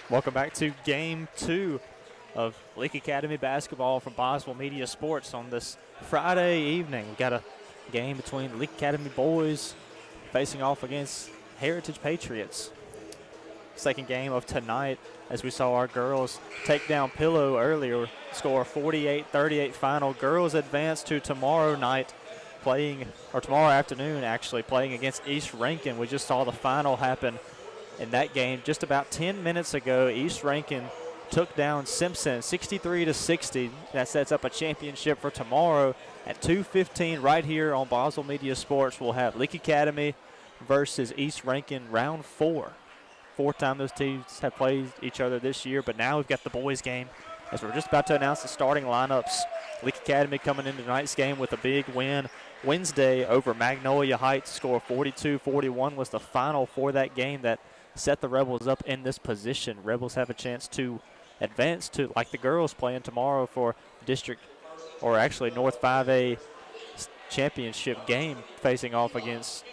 Welcome back to Game 2 of Leake Academy basketball from Boswell Media Sports on this Friday evening. We've got a game between the Leake Academy boys facing off against Heritage Patriots. Second game of tonight, as we saw our girls take down Pillow earlier, score 48-38 final. Girls advance to tomorrow night tomorrow afternoon actually, playing against East Rankin. We just saw the final happen in that game just about 10 minutes ago. East Rankin took down Simpson 63-60. That sets up a championship for tomorrow at 2:15 right here on Boswell Media Sports. We'll have Leake Academy versus East Rankin round 4. Fourth time those teams have played each other this year, but now we've got the boys game as we're just about to announce the starting lineups. Leake Academy coming into tonight's game with a big win Wednesday over Magnolia Heights. Score 42-41 was the final for that game that set the Rebels up in this position. Rebels have a chance to advance to, like the girls playing tomorrow, for district, or actually North 5A championship game, facing off against,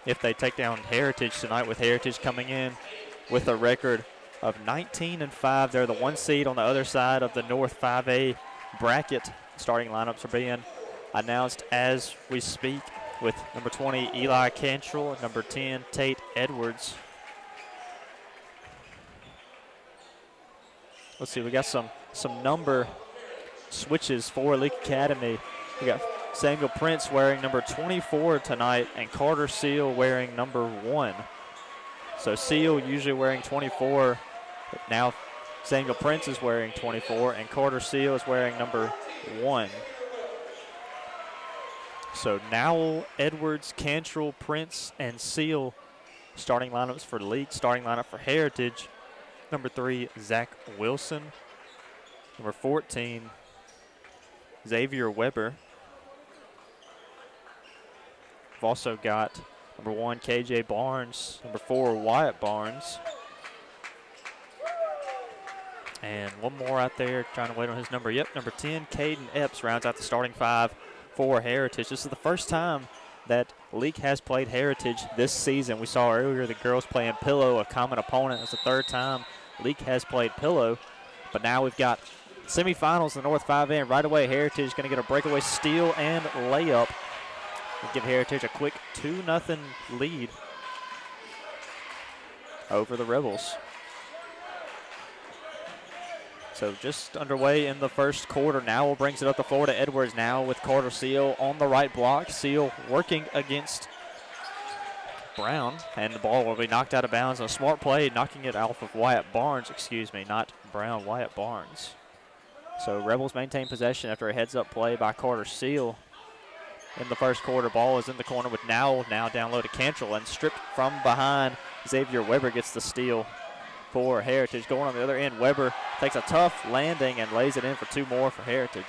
if they take down Heritage tonight, with Heritage coming in with a record of 19-5. They're the 1 seed on the other side of the North 5A bracket. Starting lineups are being announced as we speak, with number 20 Eli Cantrell and number 10 Tate Edwards. Let's see, we got some number switches for Leake Academy. We got Samuel Prince wearing number 24 tonight and Carter Seal wearing number 1. So Seal usually wearing 24, but now Samuel Prince is wearing 24 and Carter Seal is wearing number 1. So Nowell, Edwards, Cantrell, Prince, and Seal starting lineups for Leake. Starting lineup for Heritage: number 3, Zach Wilson. Number 14, Xavier Weber. We've also got number 1, KJ Barnes. Number 4, Wyatt Barnes. And one more out there, trying to wait on his number. Yep, number 10, Caden Epps, rounds out the starting 5 for Heritage. This is the first time that Leake has played Heritage this season. We saw earlier the girls playing Pillow, a common opponent. It's the third time Leake has played Pillow. But now we've got semifinals in the North 5A, and right away Heritage is going to get a breakaway steal and layup and give Heritage a quick 2-0 lead over the Rebels. So just underway in the first quarter. Now brings it up the floor to Edwards now with Carter Seal on the right block. Seal working against Brown, and the ball will be knocked out of bounds. A smart play, knocking it off of Wyatt Barnes. Excuse me, not Brown, Wyatt Barnes. So Rebels maintain possession after a heads-up play by Carter Seal. In the first quarter, ball is in the corner with now down low to Cantrell, and stripped from behind. Xavier Weber gets the steal for Heritage. Going on the other end, Weber takes a tough landing and lays it in for 2 more for Heritage.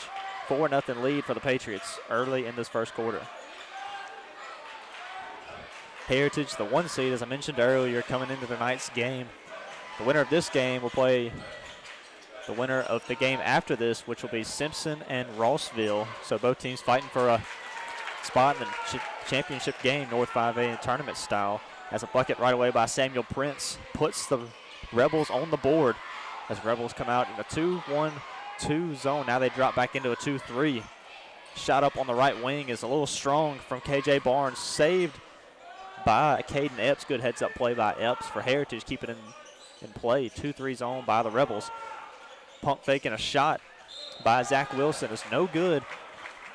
4-0 lead for the Patriots early in this first quarter. Heritage, the 1 seed, as I mentioned earlier, coming into tonight's game. The winner of this game will play the winner of the game after this, which will be Simpson and Rossville. So both teams fighting for a spot in the championship game, North 5A in tournament style. As a bucket right away by Samuel Prince puts the Rebels on the board, as Rebels come out in a 2-1-2 zone. Now they drop back into a 2-3. Shot up on the right wing is a little strong from KJ Barnes, saved by Caden Epps. Good heads-up play by Epps for Heritage, keep it in play. 2-3 zone by the Rebels. Pump faking a shot by Zach Wilson is no good,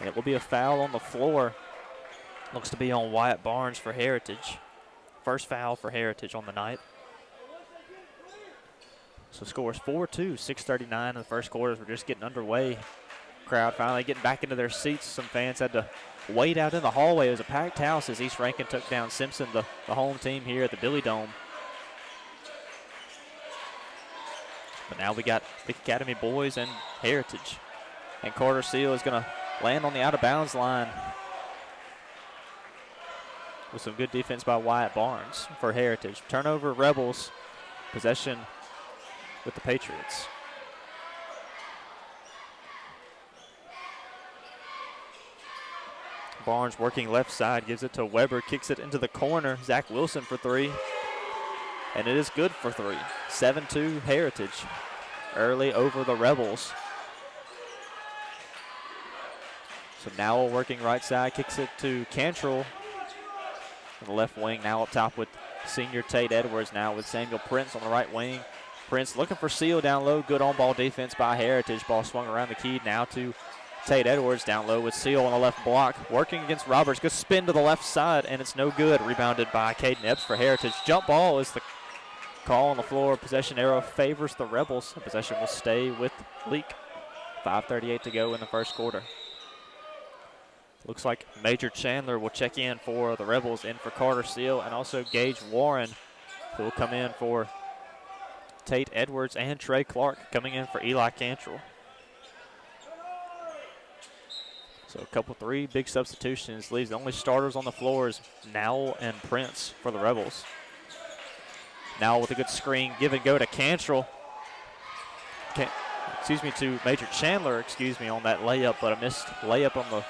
and it will be a foul on the floor. Looks to be on Wyatt Barnes for Heritage. First foul for Heritage on the night. So scores 4-2, 6:39 in the first quarter. We're just getting underway. Crowd finally getting back into their seats. Some fans had to wait out in the hallway. It was a packed house as East Rankin took down Simpson, the home team here at the Billy Dome. But now we got Leake Academy boys and Heritage. And Carter Seal is going to land on the out-of-bounds line with some good defense by Wyatt Barnes for Heritage. Turnover, Rebels. Possession with the Patriots. Barnes working left side, gives it to Weber, kicks it into the corner. Zach Wilson for 3. and it is good for 3. 7-2 Heritage early over the Rebels. So now working right side, kicks it to Cantrell on the left wing. Now up top with senior Tate Edwards, now with Samuel Prince on the right wing. Prince looking for Seal down low. Good on-ball defense by Heritage. Ball swung around the key now to Tate Edwards down low with Seal on the left block. Working against Roberts. Good spin to the left side, and it's no good. Rebounded by Caden Epps for Heritage. Jump ball is the call on the floor. Possession arrow favors the Rebels. The possession will stay with Leake. 5:38 to go in the first quarter. Looks like Major Chandler will check in for the Rebels, in for Carter Seal, and also Gage Warren, who will come in for Tate Edwards, and Trey Clark coming in for Eli Cantrell. So a couple 3 big substitutions. Leaves the only starters on the floor is Nowell and Prince for the Rebels. Now with a good screen, give and go to Cantrell. To Major Chandler, on that layup, but a missed layup on the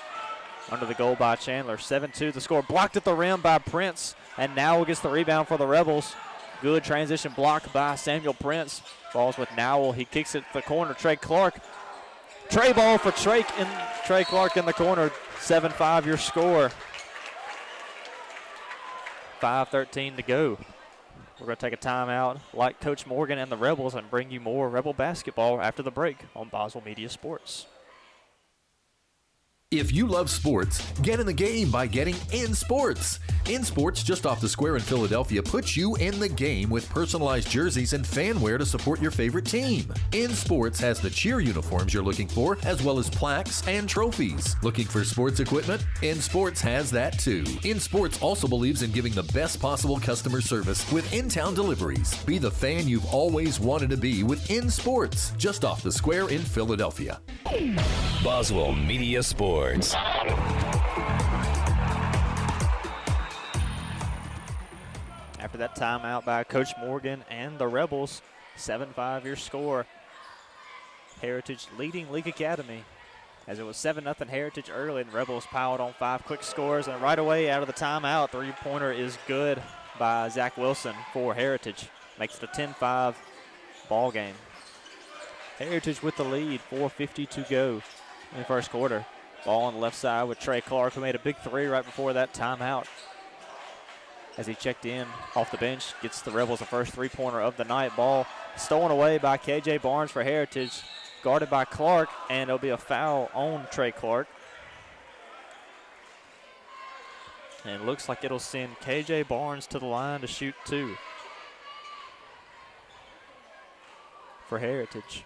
under the goal by Chandler. 7-2 the score. Blocked at the rim by Prince, and Nowell gets the rebound for the Rebels. Good transition block by Samuel Prince. Balls with Nowell. He kicks it to the corner. Trey Clark. Trey ball for Trey Clark in the corner. 7-5 your score. 5:13 to go. We're going to take a timeout like Coach Morgan and the Rebels and bring you more Rebel basketball after the break on Boswell Media Sports. If you love sports, get in the game by getting In Sports. In Sports, just off the square in Philadelphia, puts you in the game with personalized jerseys and fan wear to support your favorite team. In Sports has the cheer uniforms you're looking for, as well as plaques and trophies. Looking for sports equipment? In Sports has that too. In Sports also believes in giving the best possible customer service with in-town deliveries. Be the fan you've always wanted to be with In Sports, just off the square in Philadelphia. Boswell Media Sports. After that timeout by Coach Morgan and the Rebels, 7-5 your score. Heritage leading Leake Academy, as it was 7-0 Heritage early, and Rebels piled on 5 quick scores, and right away out of the timeout, 3-pointer is good by Zach Wilson for Heritage. Makes it a 10-5 ball game. Heritage with the lead, 4:50 to go in the first quarter. Ball on the left side with Trey Clark, who made a big 3 right before that timeout. As he checked in off the bench, gets the Rebels the first 3-pointer of the night. Ball stolen away by KJ Barnes for Heritage, guarded by Clark, and it'll be a foul on Trey Clark. And it looks like it'll send KJ Barnes to the line to shoot 2 for Heritage.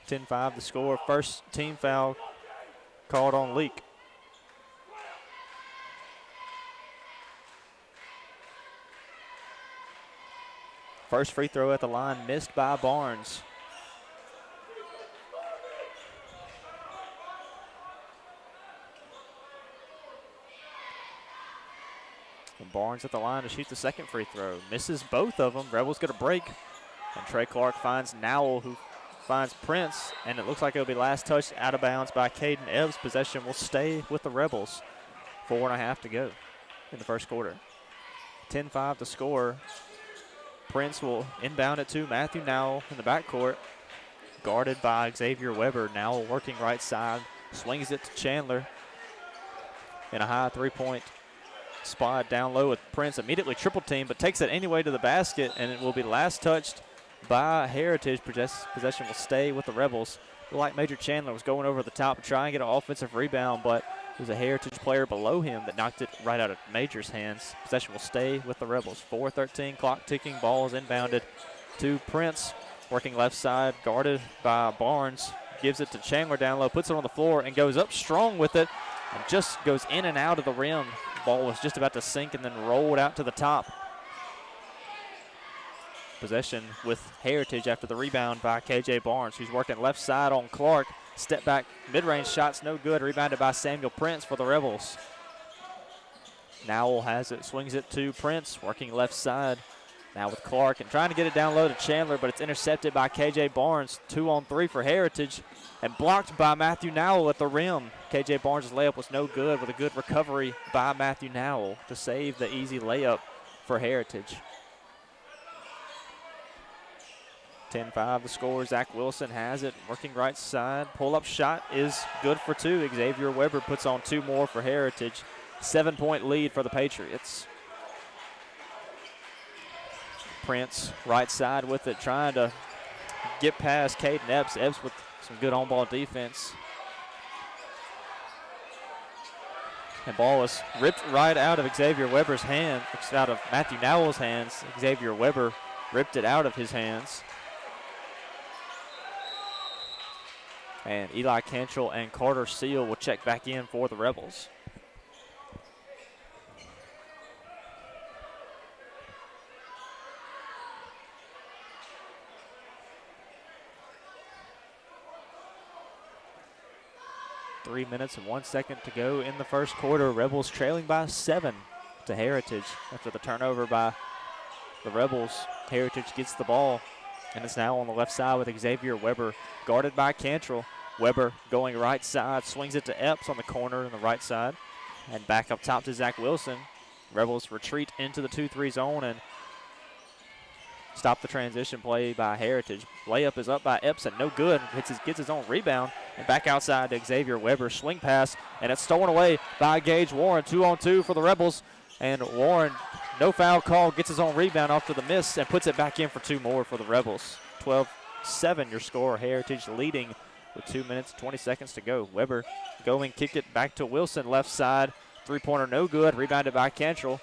10-5 the score. First team foul called on Leake. First free throw at the line missed by Barnes. And Barnes at the line to shoot the second free throw. Misses both of them. Rebels get a break. And Trey Clark finds Nowell, who finds Prince, and it looks like it'll be last touch out of bounds by Caden Ebbs. Possession will stay with the Rebels. 4.5 to go in the first quarter. 10-5 to score. Prince will inbound it to Matthew Nowell in the backcourt, guarded by Xavier Weber. Nowell working right side, swings it to Chandler in a high 3-point spot down low with Prince. Immediately triple team, but takes it anyway to the basket, and it will be last touched by Heritage. Possession will stay with the Rebels. Like Major Chandler was going over the top to try and get an offensive rebound, but it was a Heritage player below him that knocked it right out of Major's hands. Possession will stay with the Rebels. 4:13, clock ticking, ball is inbounded to Prince. Working left side, guarded by Barnes. Gives it to Chandler down low, puts it on the floor, and goes up strong with it, and just goes in and out of the rim. Ball was just about to sink and then rolled out to the top. Possession with Heritage after the rebound by KJ Barnes, who's working left side on Clark. Step back, mid-range shots no good. Rebounded by Samuel Prince for the Rebels. Nowell has it, swings it to Prince, working left side. Now with Clark and trying to get it down low to Chandler, but it's intercepted by KJ Barnes. 2-on-3 for Heritage, and blocked by Matthew Nowell at the rim. KJ Barnes' layup was no good, with a good recovery by Matthew Nowell to save the easy layup for Heritage. 10-5 the score. Zach Wilson has it, working right side. Pull-up shot is good for 2. Xavier Weber puts on 2 more for Heritage. 7-point lead for the Patriots. Prince, right side with it, trying to get past Caden Epps. Epps with some good on-ball defense. And ball was ripped right out of Xavier Weber's hand, out of Matthew Nowell's hands. Xavier Weber ripped it out of his hands. And Eli Cantrell and Carter Seal will check back in for the Rebels. Three minutes and 1 second to go in the first quarter. Rebels trailing by 7 to Heritage after the turnover by the Rebels. Heritage gets the ball, and it's now on the left side with Xavier Weber, guarded by Cantrell. Weber going right side, swings it to Epps on the corner on the right side, and back up top to Zach Wilson. Rebels retreat into the 2-3 zone and stop the transition play by Heritage. Layup is up by Epps and no good. Gets his own rebound, and back outside to Xavier Weber. Swing pass, and it's stolen away by Gage Warren. 2-on-2 for the Rebels, and Warren, no foul call, gets his own rebound after the miss and puts it back in for 2 more for the Rebels. 12-7 your score. Heritage leading with 2 minutes, 20 seconds to go. Weber going, kick it back to Wilson, left side. Three-pointer no good, rebounded by Cantrell.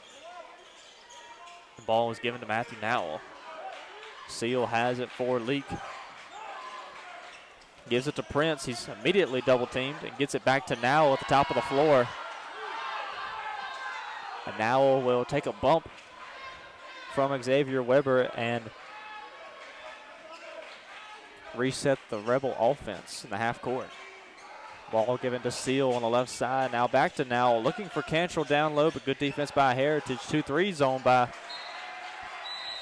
The ball was given to Matthew Nowell. Seal has it for Leake. Gives it to Prince. He's immediately double-teamed and gets it back to Nowell at the top of the floor. And Nowell will take a bump from Xavier Weber and reset the Rebel offense in the half court. Ball given to Seal on the left side. Now back to Nowell, looking for Cantrell down low, but good defense by Heritage. 2-3 zone by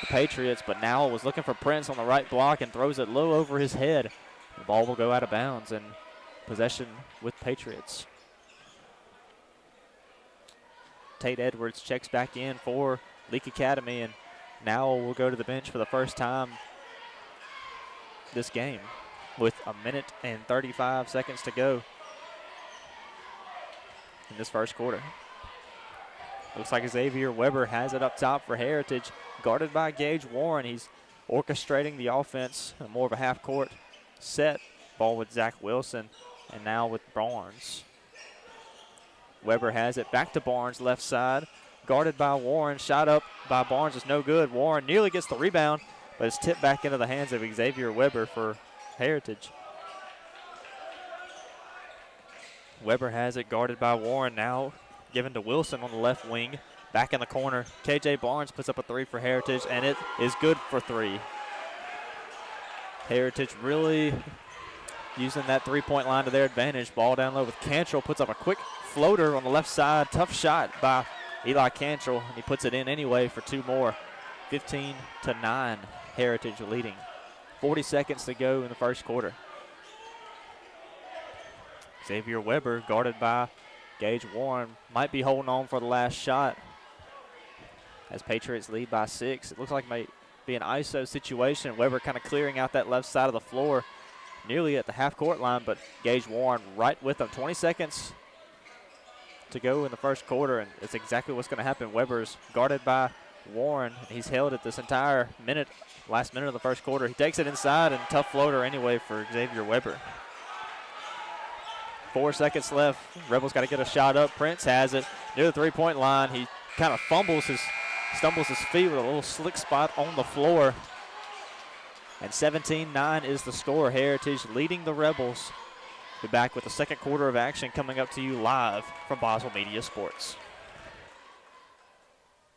the Patriots, but Nowell was looking for Prince on the right block and throws it low over his head. The ball will go out of bounds and possession with Patriots. Tate Edwards checks back in for Leake Academy, and Nowell will go to the bench for the first time this game with 1 minute and 35 seconds to go in this first quarter. Looks like Xavier Weber has it up top for Heritage, guarded by Gage Warren. He's orchestrating the offense, more of a half-court set. Ball with Zach Wilson, and now with Barnes. Weber has it back to Barnes, left side, guarded by Warren. Shot up by Barnes is no good. Warren nearly gets the rebound, but it's tipped back into the hands of Xavier Weber for Heritage. Weber has it, guarded by Warren, now given to Wilson on the left wing. Back in the corner, KJ Barnes puts up a 3 for Heritage, and it is good for 3. Heritage really using that three-point line to their advantage. Ball down low with Cantrell, puts up a quick floater on the left side. Tough shot by Eli Cantrell, and he puts it in anyway for 2 more. 15-9, Heritage leading. 40 seconds to go in the first quarter. Xavier Weber, guarded by Gage Warren, might be holding on for the last shot as Patriots lead by 6. It looks like it might be an ISO situation. Weber kind of clearing out that left side of the floor nearly at the half-court line, but Gage Warren right with him. 20 seconds to go in the first quarter, and it's exactly what's going to happen. Weber's guarded by Warren, and he's held it this entire minute, last minute of the first quarter. He takes it inside, and tough floater anyway for Xavier Weber. 4 seconds left. Rebels got to get a shot up. Prince has it near the three-point line. He kind of stumbles his feet with a little slick spot on the floor. And 17-9 is the score. Heritage leading the Rebels. Be back with the second quarter of action coming up to you live from Boswell Media Sports.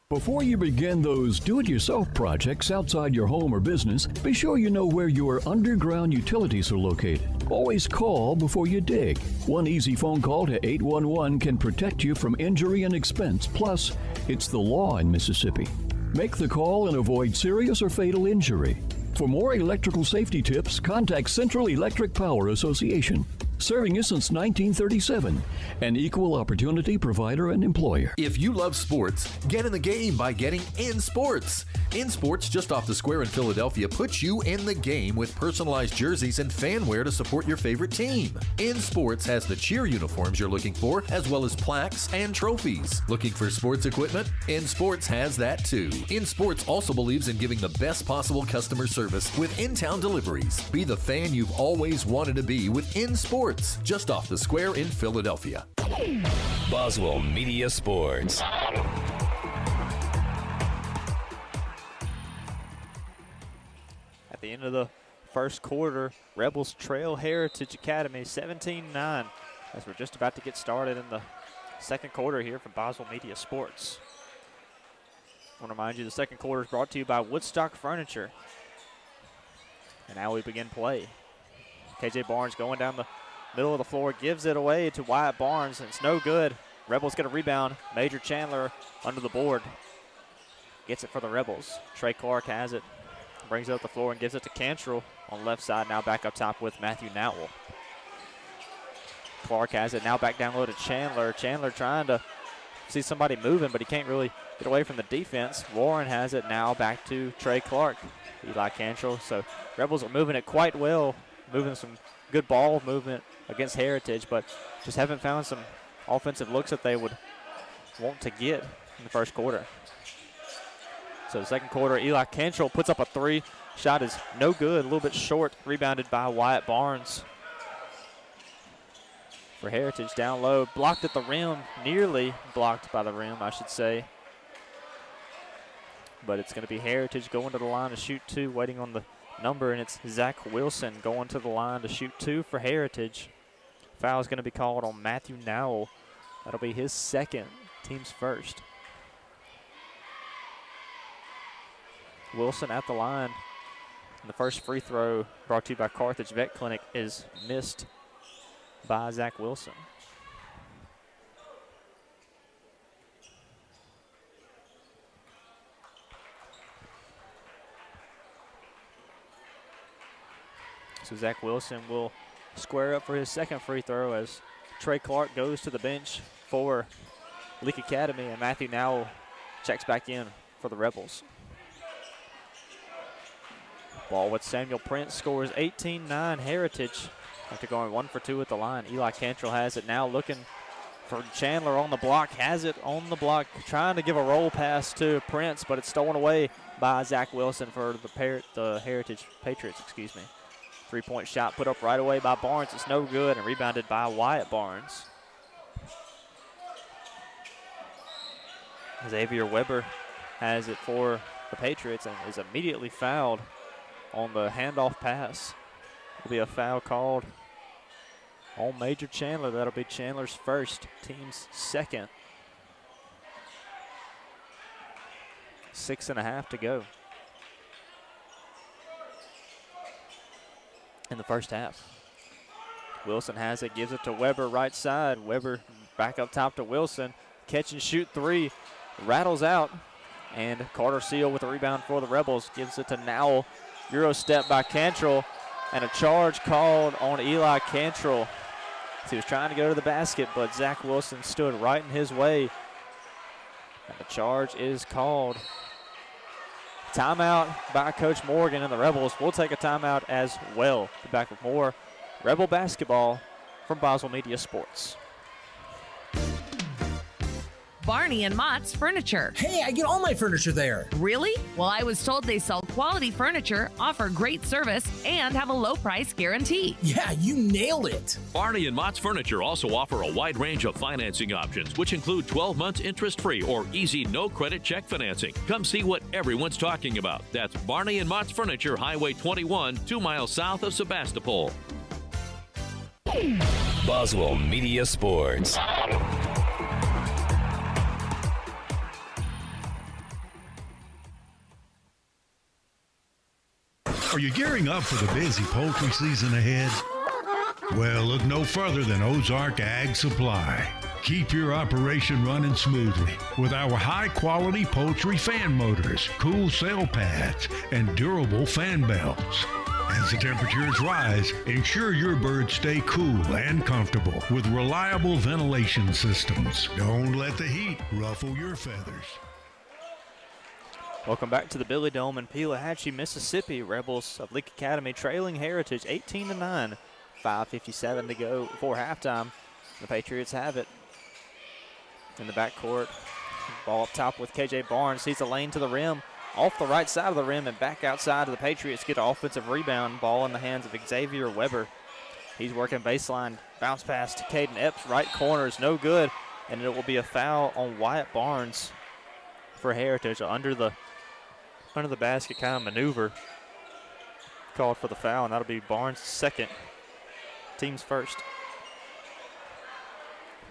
Before you begin those do-it-yourself projects outside your home or business, be sure you know where your underground utilities are located. Always call before you dig. One easy phone call to 811 can protect you from injury and expense. Plus, it's the law in Mississippi. Make the call and avoid serious or fatal injury. For more electrical safety tips, contact Central Electric Power Association. serving you since 1937. An equal opportunity provider and employer. If you love sports, get in the game by getting In Sports. In Sports, just off the square in Philadelphia, puts you in the game with personalized jerseys and fan wear to support your favorite team. In Sports has the cheer uniforms you're looking for, as well as plaques and trophies. Looking for sports equipment? In Sports has that too. In Sports also believes in giving the best possible customer service with in-town deliveries. Be the fan you've always wanted to be with In Sports, just off the square in Philadelphia. Boswell Media Sports. At the end of the first quarter, Rebels trail Heritage Academy 17-9 as we're just about to get started in the second quarter here from Boswell Media Sports. I want to remind you the second quarter is brought to you by Woodstock Furniture. And now we begin play. KJ Barnes going down the middle of the floor, gives it away to Wyatt Barnes, and it's no good. Rebels get a rebound. Major Chandler under the board. Gets it for the Rebels. Trey Clark has it. Brings it up the floor and gives it to Cantrell on the left side. Now back up top with Matthew Nowell. Clark has it. Now back down low to Chandler. Chandler trying to see somebody moving, but he can't really get away from the defense. Warren has it. Now back to Trey Clark. Eli Cantrell. So Rebels are moving it quite well. Moving some good ball movement against Heritage, but just haven't found some offensive looks that they would want to get in the first quarter. So the second quarter, Eli Cantrell puts up a three. Shot is no good, a little bit short. Rebounded by Wyatt Barnes. For Heritage down low, blocked at the rim, nearly blocked by the rim, I should say. But it's going to be Heritage going to the line to shoot two, waiting on the number, and it's Zach Wilson going to the line to shoot two for Heritage. Foul is going to be called on Matthew Nowell. That'll be his second, team's first. Wilson at the line. And the first free throw brought to you by Carthage Vet Clinic is missed by Zach Wilson. So Zach Wilson will square up for his second free throw as Trey Clark goes to the bench for Leake Academy, and Matthew Nowell checks back in for the Rebels. Ball with Samuel Prince, scores 18-9 Heritage after going 1 for 2 at the line. Eli Cantrell has it now, looking for Chandler on the block, has it on the block, trying to give a roll pass to Prince, but it's stolen away by Zach Wilson for the Heritage Patriots, excuse me. Three-point shot put up right away by Barnes. It's no good, and rebounded by Wyatt Barnes. Xavier Weber has it for the Patriots and is immediately fouled on the handoff pass. Will be a foul called on Major Chandler. That'll be Chandler's first, team's second. 6.5 to go in the first half. Wilson has it, gives it to Weber right side. Weber back up top to Wilson. Catch and shoot three, rattles out. And Carter Seal with a rebound for the Rebels. Gives it to Nowell. Euro step by Cantrell. And a charge called on Eli Cantrell. He was trying to go to the basket, but Zach Wilson stood right in his way. And the charge is called. Timeout by Coach Morgan, and the Rebels will take a timeout as well. Be back with more Rebel basketball from Boswell Media Sports. Barney and Mott's Furniture. Hey, I get all my furniture there. Really? Well, I was told they sell quality furniture, offer great service, and have a low price guarantee. Yeah, you nailed it. Barney and Mott's Furniture also offer a wide range of financing options, which include 12 months interest-free or easy no-credit check financing. Come see what everyone's talking about. That's Barney and Mott's Furniture, Highway 21, 2 miles south of Sebastopol. Boswell Media Sports. Are you gearing up for the busy poultry season ahead? Well, look no further than Ozark Ag Supply. Keep your operation running smoothly with our high-quality poultry fan motors, cool cell pads, and durable fan belts. As the temperatures rise, ensure your birds stay cool and comfortable with reliable ventilation systems. Don't let the heat ruffle your feathers. Welcome back to the Billy Dome in Pelahatchie, Mississippi. Rebels of Leake Academy trailing Heritage 18-9. 5:57 to go before halftime. The Patriots have it in the backcourt. Ball up top with KJ Barnes. Sees a lane to the rim, off the right side of the rim and back outside to the Patriots. Get an offensive rebound. Ball in the hands of Xavier Weber. He's working baseline. Bounce pass to Caden Epps. Right corner is no good. And it will be a foul on Wyatt Barnes for Heritage. Under the basket kind of maneuver. Called for the foul, and that'll be Barnes' second. Team's first.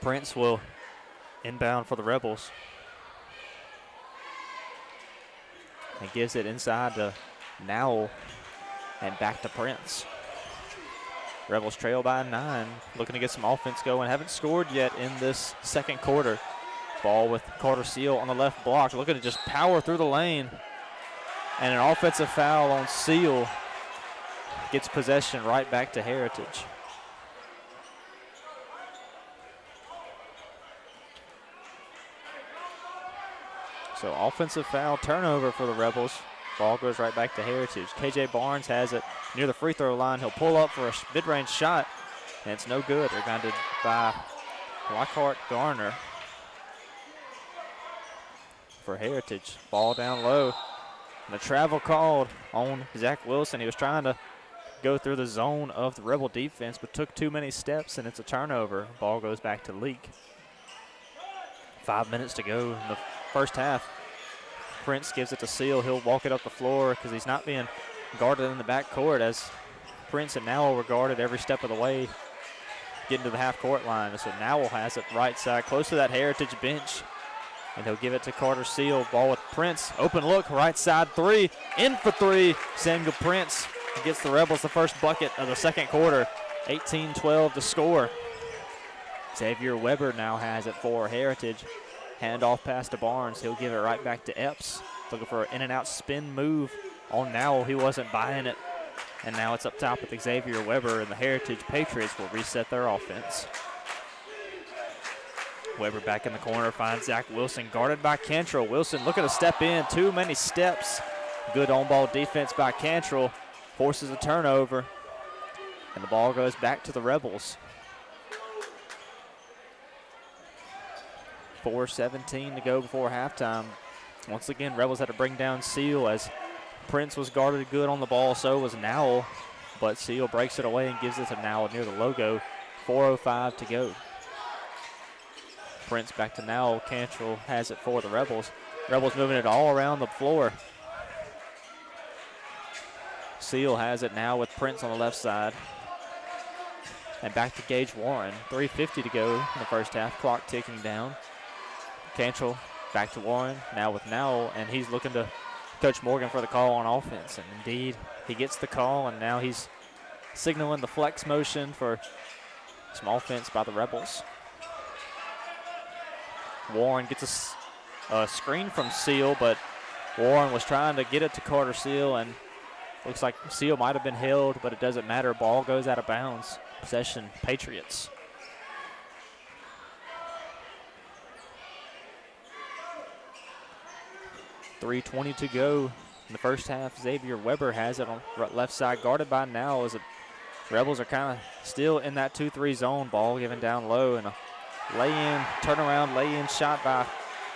Prince will inbound for the Rebels. And gives it inside to Nowell and back to Prince. Rebels trail by 9, looking to get some offense going. Haven't scored yet in this second quarter. Ball with Carter Seal on the left block, looking to just power through the lane. And an offensive foul on Seal gets possession right back to Heritage. So offensive foul, turnover for the Rebels. Ball goes right back to Heritage. KJ Barnes has it near the free throw line. He'll pull up for a mid-range shot, and it's no good. Rebounded by Lockhart Garner for Heritage. Ball down low. And the travel called on Zach Wilson. He was trying to go through the zone of the Rebel defense, but took too many steps, and it's a turnover. Ball goes back to Leake. 5 minutes to go in the first half. Prince gives it to Seal. He'll walk it up the floor because he's not being guarded in the backcourt, as Prince and Nowell were guarded every step of the way getting to the half-court line. So Nowell has it right side, close to that Heritage bench. And he'll give it to Carter Seal. Ball with Prince. Open look, right side three. In for three. Samuel Prince gets the Rebels the first bucket of the second quarter. 18-12 to score. Xavier Weber now has it for Heritage. Handoff pass to Barnes. He'll give it right back to Epps. Looking for an in-and-out spin move on Nowell. He wasn't buying it. And now it's up top with Xavier Weber, and the Heritage Patriots will reset their offense. Weber back in the corner, finds Zach Wilson, guarded by Cantrell. Wilson looking to step in, too many steps. Good on-ball defense by Cantrell, forces a turnover, and the ball goes back to the Rebels. 4:17 to go before halftime. Once again, Rebels had to bring down Seal as Prince was guarded good on the ball, so was Nowell, but Seal breaks it away and gives it to Nowell near the logo. 4:05 to go. Prince back to Nowell. Cantrell has it for the Rebels. Rebels moving it all around the floor. Seal has it now with Prince on the left side. And back to Gage Warren. 3:50 to go in the first half. Clock ticking down. Cantrell back to Warren. Now with Nowell. And he's looking to Coach Morgan for the call on offense. And indeed, he gets the call. And now he's signaling the flex motion for some offense by the Rebels. Warren gets a screen from Seal, but Warren was trying to get it to Carter Seal, and looks like Seal might have been held, but it doesn't matter. Ball goes out of bounds. Possession, Patriots. .320 to go in the first half. Xavier Weber has it on left side, guarded by Nowell, as the Rebels are kind of still in that 2-3 zone. Ball given down low, and a lay-in, turnaround, lay-in shot by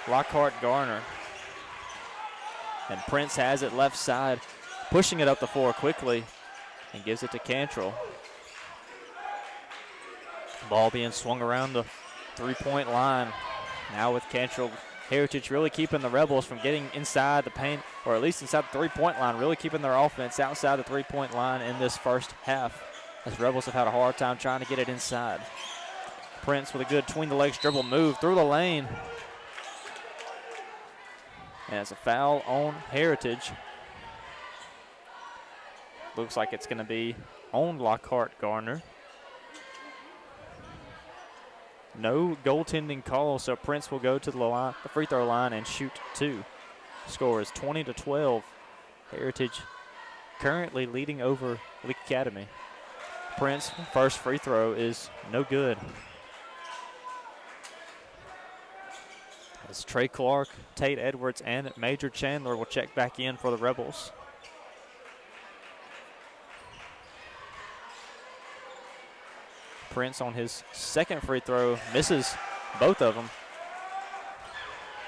Lockhart Garner. And Prince has it left side, pushing it up the floor quickly, and gives it to Cantrell. Ball being swung around the three-point line. Now with Cantrell, Heritage really keeping the Rebels from getting inside the paint, or at least inside the three-point line, really keeping their offense outside the three-point line in this first half, as Rebels have had a hard time trying to get it inside. Prince with a good between-the-legs dribble move through the lane. And it's a foul on Heritage. Looks like it's going to be on Lockhart Garner. No goaltending call, so Prince will go to the free throw line and shoot two. Score is 20-12. Heritage currently leading over Leake Academy. Prince, first free throw is no good. As Trey Clark, Tate Edwards, and Major Chandler will check back in for the Rebels. Prince on his second free throw misses both of them.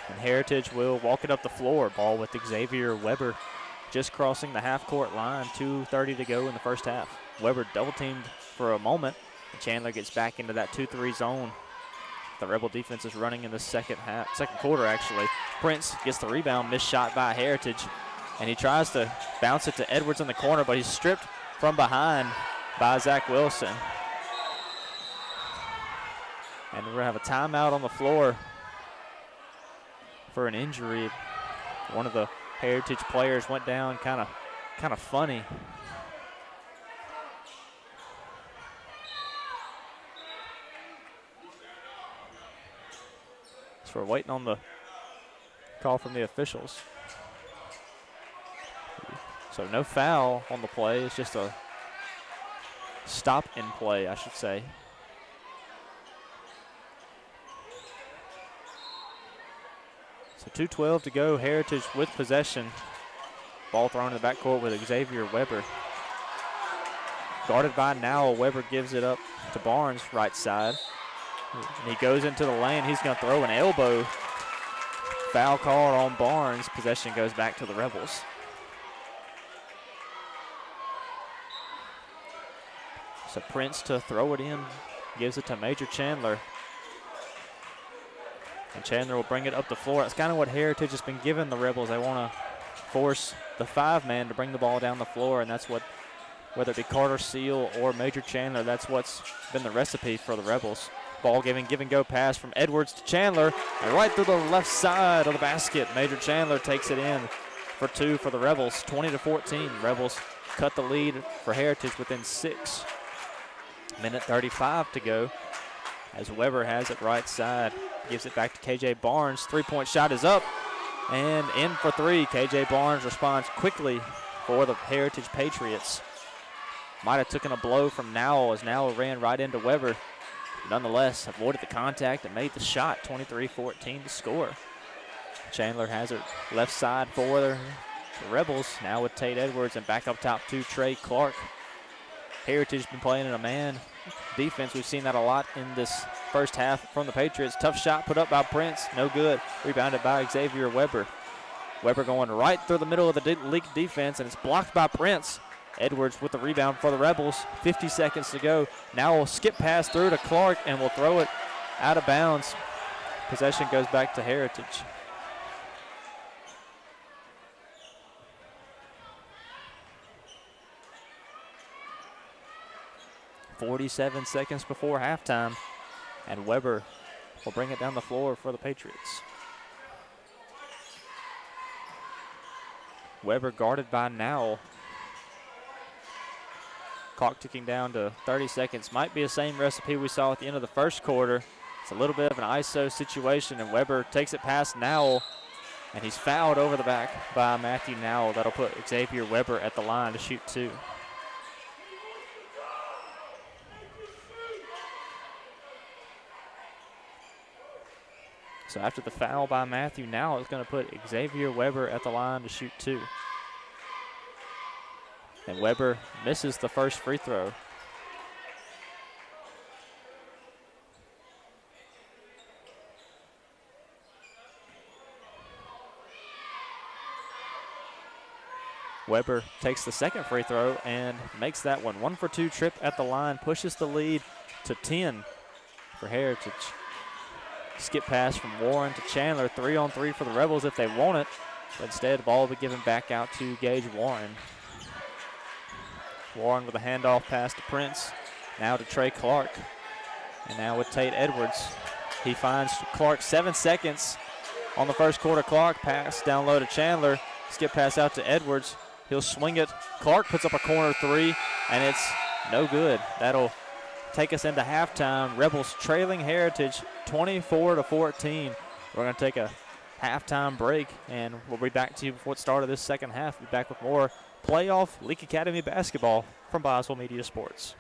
And Heritage will walk it up the floor. Ball with Xavier Weber just crossing the half-court line. 2:30 to go in the first half. Weber double-teamed for a moment. And Chandler gets back into that 2-3 zone. The Rebel defense is running in the second quarter, actually. Prince gets the rebound, missed shot by Heritage. And he tries to bounce it to Edwards in the corner, but he's stripped from behind by Zach Wilson. And we're going to have a timeout on the floor for an injury. One of the Heritage players went down kind of funny. So we're waiting on the call from the officials. So no foul on the play. It's just a stop in play, I should say. So 2:12 to go. Heritage with possession. Ball thrown in the backcourt with Xavier Weber. Guarded by Nowell. Weber gives it up to Barnes, right side. And he goes into the lane. He's going to throw an elbow. Foul call on Barnes. Possession goes back to the Rebels. So Prince to throw it in. Gives it to Major Chandler. And Chandler will bring it up the floor. That's kind of what Heritage has been giving the Rebels. They want to force the 5-man to bring the ball down the floor, and that's what, whether it be Carter Seal or Major Chandler, that's what's been the recipe for the Rebels. Ball giving give and go pass from Edwards to Chandler, and right through the left side of the basket. Major Chandler takes it in for 2 for the Rebels, 20-14. Rebels cut the lead for Heritage within 6. Minute 35 to go as Weber has it right side. Gives it back to KJ Barnes. 3-point shot is up and in for 3. KJ Barnes responds quickly for the Heritage Patriots. Might have taken a blow from Nowell as Nowell ran right into Weber. Nonetheless, avoided the contact and made the shot. 23-14 to score. Chandler has it left side for the Rebels. Now with Tate Edwards and back up top to Trey Clark. Heritage been playing in a man defense. We've seen that a lot in this first half from the Patriots. Tough shot put up by Prince. No good. Rebounded by Xavier Weber. Weber going right through the middle of the Leake defense, and it's blocked by Prince. Edwards with the rebound for the Rebels. 50 seconds to go. Now we'll skip pass through to Clark, and we'll throw it out of bounds. Possession goes back to Heritage. .47 seconds before halftime, and Weber will bring it down the floor for the Patriots. Weber guarded by Nowell. Clock ticking down to 30 seconds. Might be the same recipe we saw at the end of the first quarter. It's a little bit of an ISO situation, and Weber takes it past Nowell, and he's fouled over the back by Matthew Nowell. That'll put Xavier Weber at the line to shoot 2. So after the foul by Matthew Nowell, it's going to put Xavier Weber at the line to shoot 2. And Weber misses the first free throw. Weber takes the second free throw and makes that one. 1 for 2 trip at the line, pushes the lead to 10 for Heritage. Skip pass from Warren to Chandler. 3-on-3 for the Rebels if they want it. But instead, the ball will be given back out to Gage Warren. Warren with a handoff pass to Prince. Now to Trey Clark. And now with Tate Edwards. He finds Clark 7 seconds on the first quarter clock. Pass down low to Chandler. Skip pass out to Edwards. He'll swing it. Clark puts up a corner 3, and it's no good. That'll take us into halftime. Rebels trailing Heritage 24-14. We're going to take a halftime break, and we'll be back to you before the start of this second half. We'll be back with more playoff Leake Academy basketball from Boswell Media Sports.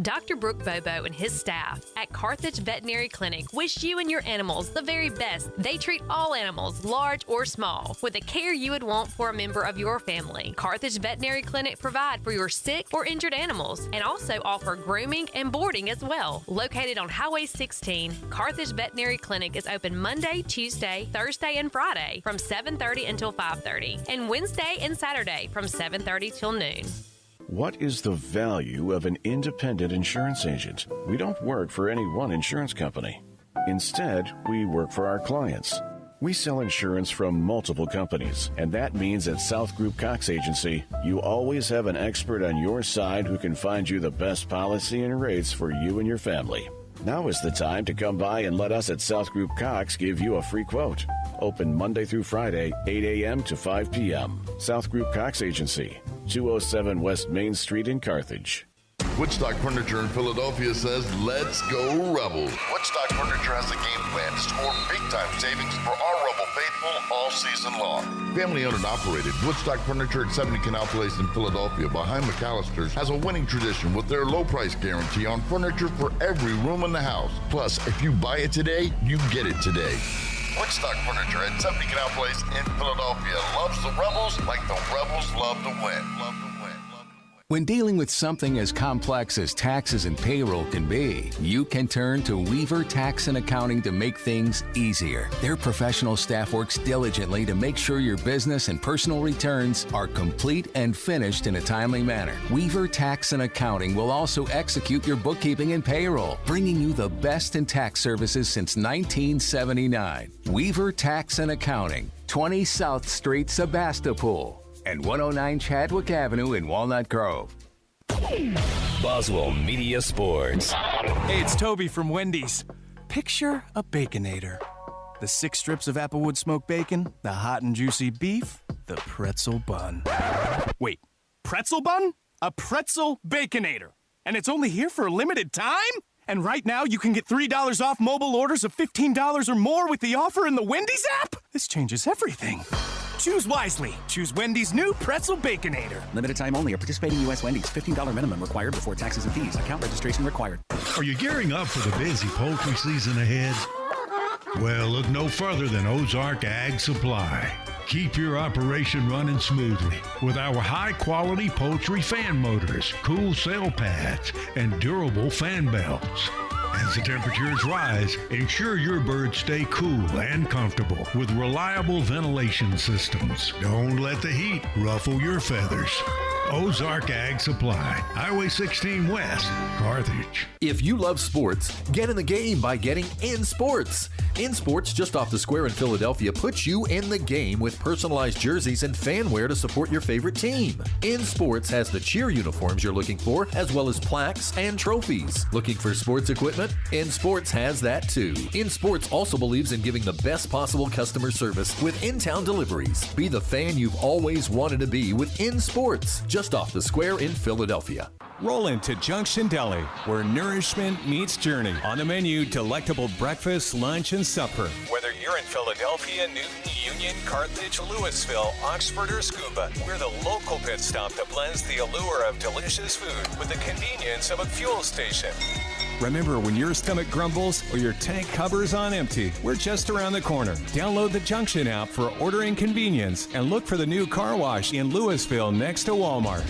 Dr. Brooke Bobo and his staff at Carthage Veterinary Clinic wish you and your animals the very best. They treat all animals, large or small, with the care you would want for a member of your family. Carthage Veterinary Clinic provide for your sick or injured animals and also offer grooming and boarding as well. Located on Highway 16, Carthage Veterinary Clinic is open Monday, Tuesday, Thursday, and Friday from 7:30 until 5:30, and Wednesday and Saturday from 7:30 till noon. What is the value of an independent insurance agent? We don't work for any one insurance company. Instead, we work for our clients. We sell insurance from multiple companies, and that means at South Group Cox Agency, you always have an expert on your side who can find you the best policy and rates for you and your family. Now is the time to come by and let us at South Group Cox give you a free quote. Open Monday through Friday, 8 a.m. to 5 p.m. South Group Cox Agency, 207 West Main Street in Carthage. Woodstock Furniture in Philadelphia says, let's go Rebels. Woodstock Furniture has a game plan to score big-time savings for our Rebel faithful all season long. Family-owned and operated, Woodstock Furniture at 70 Canal Place in Philadelphia behind McAllister's has a winning tradition with their low price guarantee on furniture for every room in the house. Plus, if you buy it today, you get it today. Woodstock Furniture at 70 Canal Place in Philadelphia loves the Rebels like the Rebels love to win. When dealing with something as complex as taxes and payroll can be, you can turn to Weaver Tax and Accounting to make things easier. Their professional staff works diligently to make sure your business and personal returns are complete and finished in a timely manner. Weaver Tax and Accounting will also execute your bookkeeping and payroll, bringing you the best in tax services since 1979. Weaver Tax and Accounting, 20 South Street, Sebastopol, and 109 Chadwick Avenue in Walnut Grove. Boswell Media Sports. Hey, it's Toby from Wendy's. Picture a Baconator. The 6 strips of applewood smoked bacon, the hot and juicy beef, the pretzel bun. Wait, pretzel bun? A pretzel Baconator. And it's only here for a limited time? And right now you can get $3 off mobile orders of $15 or more with the offer in the Wendy's app? This changes everything. Choose wisely. Choose Wendy's new Pretzel Baconator. Limited time only. A participating U.S. Wendy's. $15 minimum required before taxes and fees. Account registration required. Are you gearing up for the busy poultry season ahead? Well, look no further than Ozark Ag Supply. Keep your operation running smoothly with our high-quality poultry fan motors, cool cell pads, and durable fan belts. As the temperatures rise, ensure your birds stay cool and comfortable with reliable ventilation systems. Don't let the heat ruffle your feathers. Ozark Ag Supply, Highway 16 West, Carthage. If you love sports, get in the game by getting In Sports. In Sports, just off the square in Philadelphia, puts you in the game with personalized jerseys and fan wear to support your favorite team. In Sports has the cheer uniforms you're looking for, as well as plaques and trophies. Looking for sports equipment? In Sports has that too. In Sports also believes in giving the best possible customer service with in-town deliveries. Be the fan you've always wanted to be with In Sports, just off the square in Philadelphia. Roll into Junction Deli, where nourishment meets journey. On the menu, delectable breakfast, lunch, and supper. Whether you're in Philadelphia, Newton, Union, Carthage, Louisville, Oxford, or Scuba, we're the local pit stop that blends the allure of delicious food with the convenience of a fuel station. Remember, when your stomach grumbles or your tank hovers on empty, we're just around the corner. Download the Junction app for ordering convenience and look for the new car wash in Louisville next to Walmart.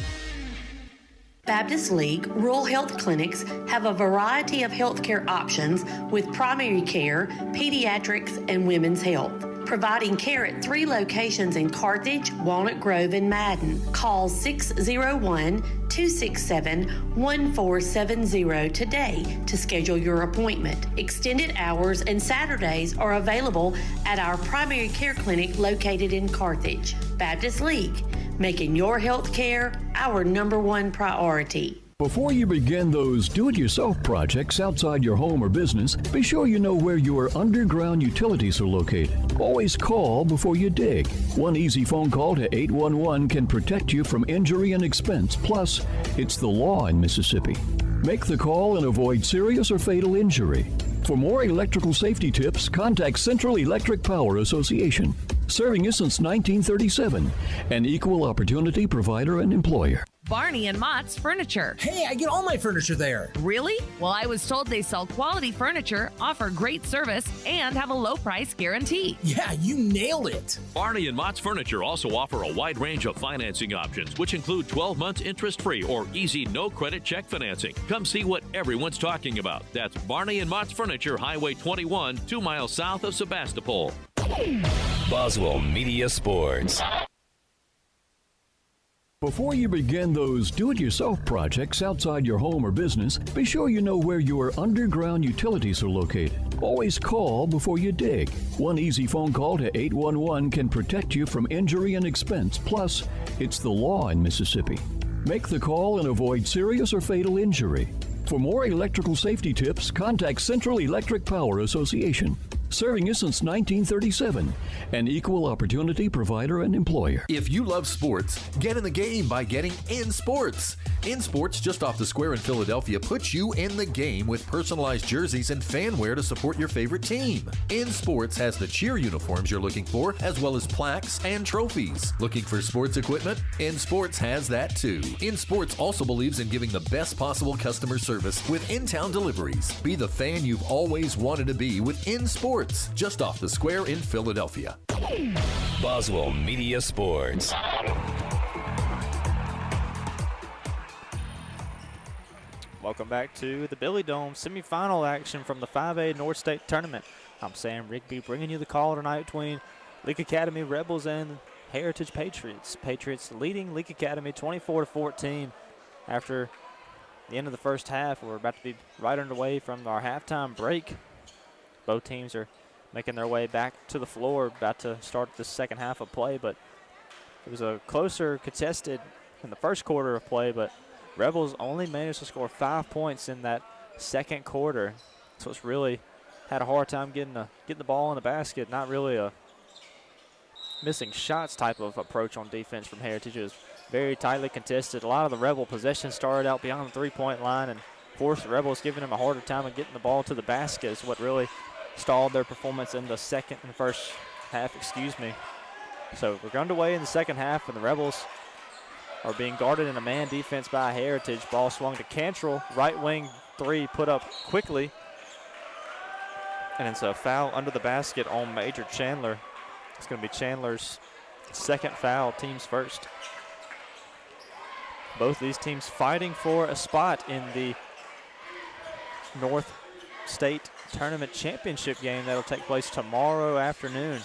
Baptist League Rural Health Clinics have a variety of healthcare options with primary care, pediatrics, and women's health. Providing care at 3 locations in Carthage, Walnut Grove, and Madden. Call 601-267-1470 today to schedule your appointment. Extended hours and Saturdays are available at our primary care clinic located in Carthage. Baptist League, making your health care our #1 priority. Before you begin those do-it-yourself projects outside your home or business, be sure you know where your underground utilities are located. Always call before you dig. One easy phone call to 811 can protect you from injury and expense. Plus, it's the law in Mississippi. Make the call and avoid serious or fatal injury. For more electrical safety tips, contact Central Electric Power Association. serving you since 1937. An equal opportunity provider and employer. Barney and Mott's Furniture. Hey, I get all my furniture there. Really? Well, I was told they sell quality furniture, offer great service, and have a low price guarantee. Yeah, you nailed it. Barney and Mott's Furniture also offer a wide range of financing options, which include 12 months interest-free or easy no-credit check financing. Come see what everyone's talking about. That's Barney and Mott's Furniture, Highway 21, 2 miles south of Sebastopol. Boswell Media Sports. Before you begin those do-it-yourself projects outside your home or business, be sure you know where your underground utilities are located. Always call before you dig. One easy phone call to 811 can protect you from injury and expense. Plus, it's the law in Mississippi. Make the call and avoid serious or fatal injury. For more electrical safety tips, contact Central Electric Power Association. Serving you since 1937. An equal opportunity provider and employer. If you love sports, get in the game by getting In Sports. In Sports, just off the square in Philadelphia, puts you in the game with personalized jerseys and fan wear to support your favorite team. In Sports has the cheer uniforms you're looking for, as well as plaques and trophies. Looking for sports equipment? In Sports has that too. In Sports also believes in giving the best possible customer service with in-town deliveries. Be the fan you've always wanted to be with In Sports, just off the square in Philadelphia. Boswell Media Sports. Welcome back to the Billy Dome semifinal action from the 5A North State Tournament. I'm Sam Rigby bringing you the call tonight between Leake Academy Rebels and Heritage Patriots. Patriots leading Leake Academy 24-14 after the end of the first half. We're about to be right underway from our halftime break. Both teams are making their way back to the floor, about to start the second half of play, but it was a closer contested in the first quarter of play, but Rebels only managed to score 5 points in that second quarter. So it's really had a hard time getting the ball in the basket. Not really a missing shots type of approach on defense from Heritage. It was very tightly contested. A lot of the Rebel possessions started out beyond the three-point line and forced the Rebels, giving them a harder time of getting the ball to the basket is what really stalled their performance in the first half. So we're underway in the second half, and the Rebels are being guarded in a man defense by Heritage. Ball swung to Cantrell. Right wing three put up quickly. And it's a foul under the basket on Major Chandler. It's going to be Chandler's second foul, team's first. Both these teams fighting for a spot in the North State Tournament Championship game that'll take place tomorrow afternoon.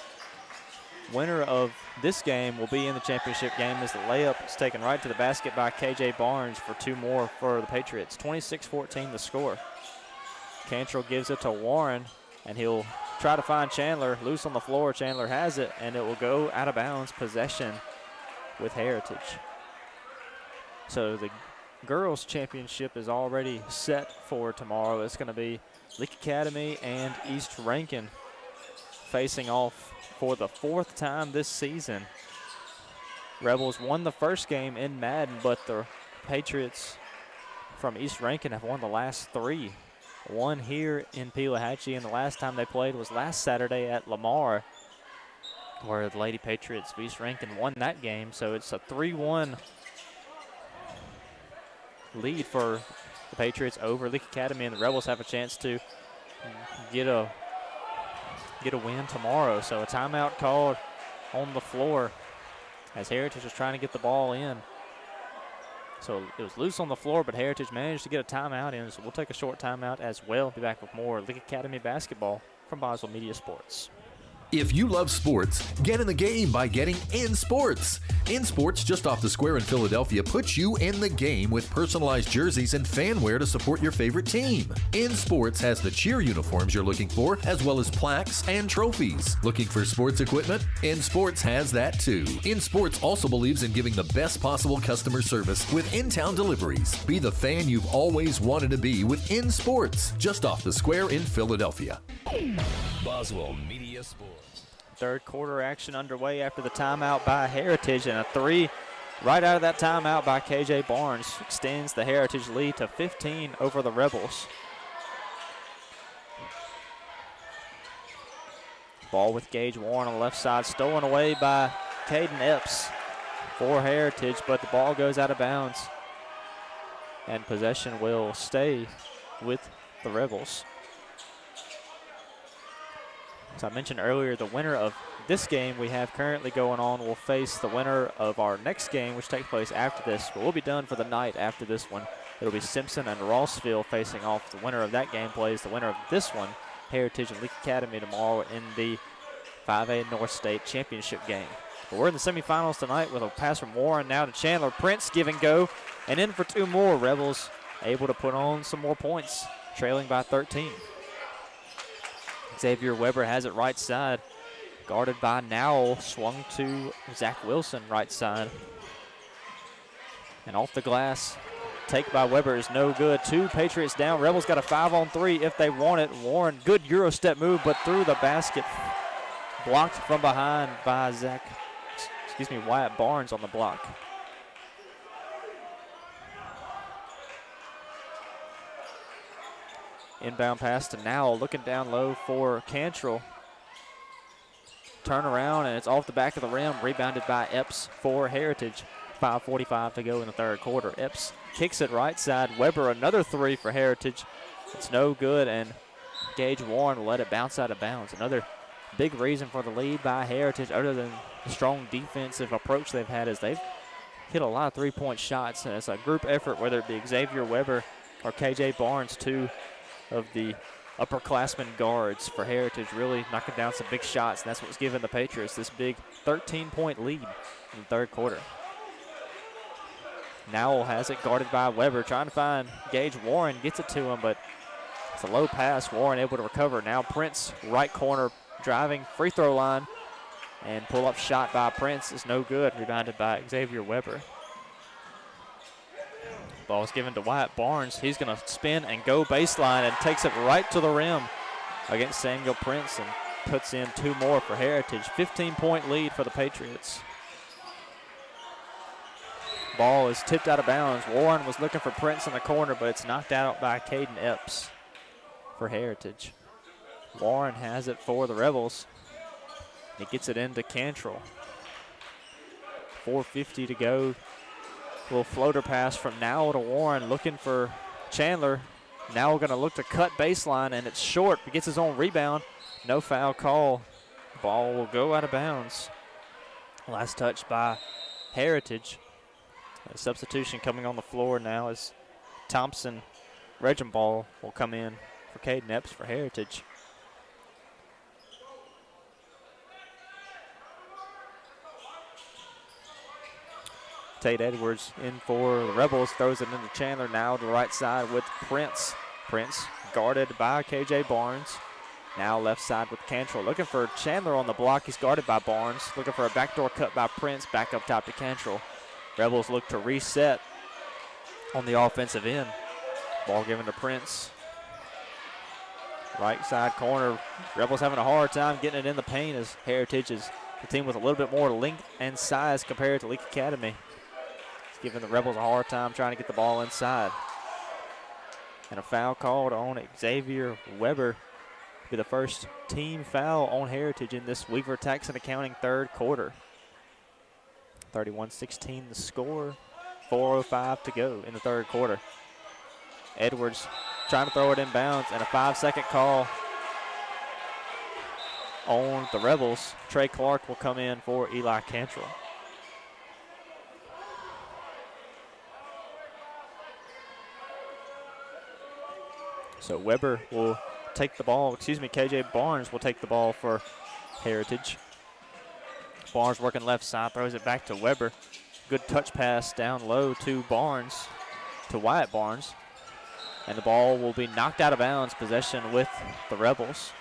Winner of this game will be in the championship game as the layup is taken right to the basket by KJ Barnes for two more for the Patriots. 26-14 the score. Cantrell gives it to Warren, and he'll try to find Chandler. Loose on the floor, Chandler has it, and it will go out of bounds, possession with Heritage. So the girls' championship is already set for tomorrow. It's going to be Leake Academy and East Rankin facing off for the fourth time this season. Rebels won the first game in Madden, but the Patriots from East Rankin have won the last three. One here in Pelahatchie, and the last time they played was last Saturday at Lamar, where the Lady Patriots of East Rankin won that game. So it's a 3-1 lead for the Patriots over Leake Academy, and the Rebels have a chance to get a win tomorrow. So a timeout called on the floor as Heritage was trying to get the ball in. So it was loose on the floor, but Heritage managed to get a timeout in. So we'll take a short timeout as well. Be back with more Leake Academy basketball from Boswell Media Sports. If you love sports, get in the game by getting In Sports. In Sports, just off the square in Philadelphia, puts you in the game with personalized jerseys and fan wear to support your favorite team. In Sports has the cheer uniforms you're looking for, as well as plaques and trophies. Looking for sports equipment? In Sports has that too. In Sports also believes in giving the best possible customer service with in-town deliveries. Be the fan you've always wanted to be with In Sports, just off the square in Philadelphia. Boswell Media Sports. Third quarter action underway after the timeout by Heritage, and a three right out of that timeout by KJ Barnes extends the Heritage lead to 15 over the Rebels. Ball with Gage Warren on the left side, stolen away by Caden Epps for Heritage, but the ball goes out of bounds. And possession will stay with the Rebels. As I mentioned earlier, the winner of this game we have currently going on will face the winner of our next game, which takes place after this. But we'll be done for the night after this one. It'll be Simpson and Rossville facing off. The winner of that game plays the winner of this one, Heritage and Leake Academy, tomorrow in the 5A North State Championship game. But we're in the semifinals tonight with a pass from Warren now to Chandler. Prince give and go, and in for two more. Rebels able to put on some more points, trailing by 13. Xavier Weber has it right side, guarded by Nowell, swung to Zach Wilson right side. And off the glass, take by Weber is no good. 2 Patriots down. Rebels got a 5-on-3 if they want it. Warren, good Euro step move, but through the basket. Blocked from behind by Wyatt Barnes on the block. Inbound pass to Nowell, looking down low for Cantrell. Turn around, and it's off the back of the rim, rebounded by Epps for Heritage. 5:45 to go in the third quarter. Epps kicks it right side. Weber, another 3 for Heritage. It's no good, and Gage Warren will let it bounce out of bounds. Another big reason for the lead by Heritage, other than the strong defensive approach they've had, is they've hit a lot of three-point shots, and it's a group effort, whether it be Xavier Weber or KJ Barnes, 2 of the upperclassmen guards for Heritage, really knocking down some big shots, and that's what's giving the Patriots this big 13-point lead in the third quarter. Nowell has it, guarded by Weber, trying to find Gage Warren, gets it to him, but it's a low pass. Warren able to recover. Now Prince, right corner, driving, free throw line, and pull-up shot by Prince is no good, rebounded by Xavier Weber. Ball is given to Wyatt Barnes. He's going to spin and go baseline and takes it right to the rim against Samuel Prince and puts in 2 more for Heritage. 15-point lead for the Patriots. Ball is tipped out of bounds. Warren was looking for Prince in the corner, but it's knocked out by Caden Epps for Heritage. Warren has it for the Rebels. He gets it into Cantrell. 4:50 to go. Little floater pass from Nowell to Warren, looking for Chandler. Nowell going to look to cut baseline, and it's short. He gets his own rebound. No foul call. Ball will go out of bounds. Last touch by Heritage. A substitution coming on the floor now is Thompson. Regenball will come in for Caden Epps for Heritage. Tate Edwards in for the Rebels, throws it into Chandler now to the right side with Prince. Prince guarded by KJ Barnes. Now left side with Cantrell. Looking for Chandler on the block. He's guarded by Barnes. Looking for a backdoor cut by Prince. Back up top to Cantrell. Rebels look to reset on the offensive end. Ball given to Prince. Right side corner. Rebels having a hard time getting it in the paint as Heritage is the team with a little bit more length and size compared to Leake Academy. It's giving the Rebels a hard time trying to get the ball inside. And a foul called on Xavier Weber. Be the first team foul on Heritage in this Weaver Tax and Accounting third quarter. 31-16 the score. 4:05 to go in the third quarter. Edwards trying to throw it in bounds, and a 5-second call on the Rebels. Trey Clark will come in for Eli Cantrell. So Weber will take the ball, KJ Barnes will take the ball for Heritage. Barnes working left side, throws it back to Weber. Good touch pass down low to Barnes, to Wyatt Barnes. And the ball will be knocked out of bounds, possession with the Rebels.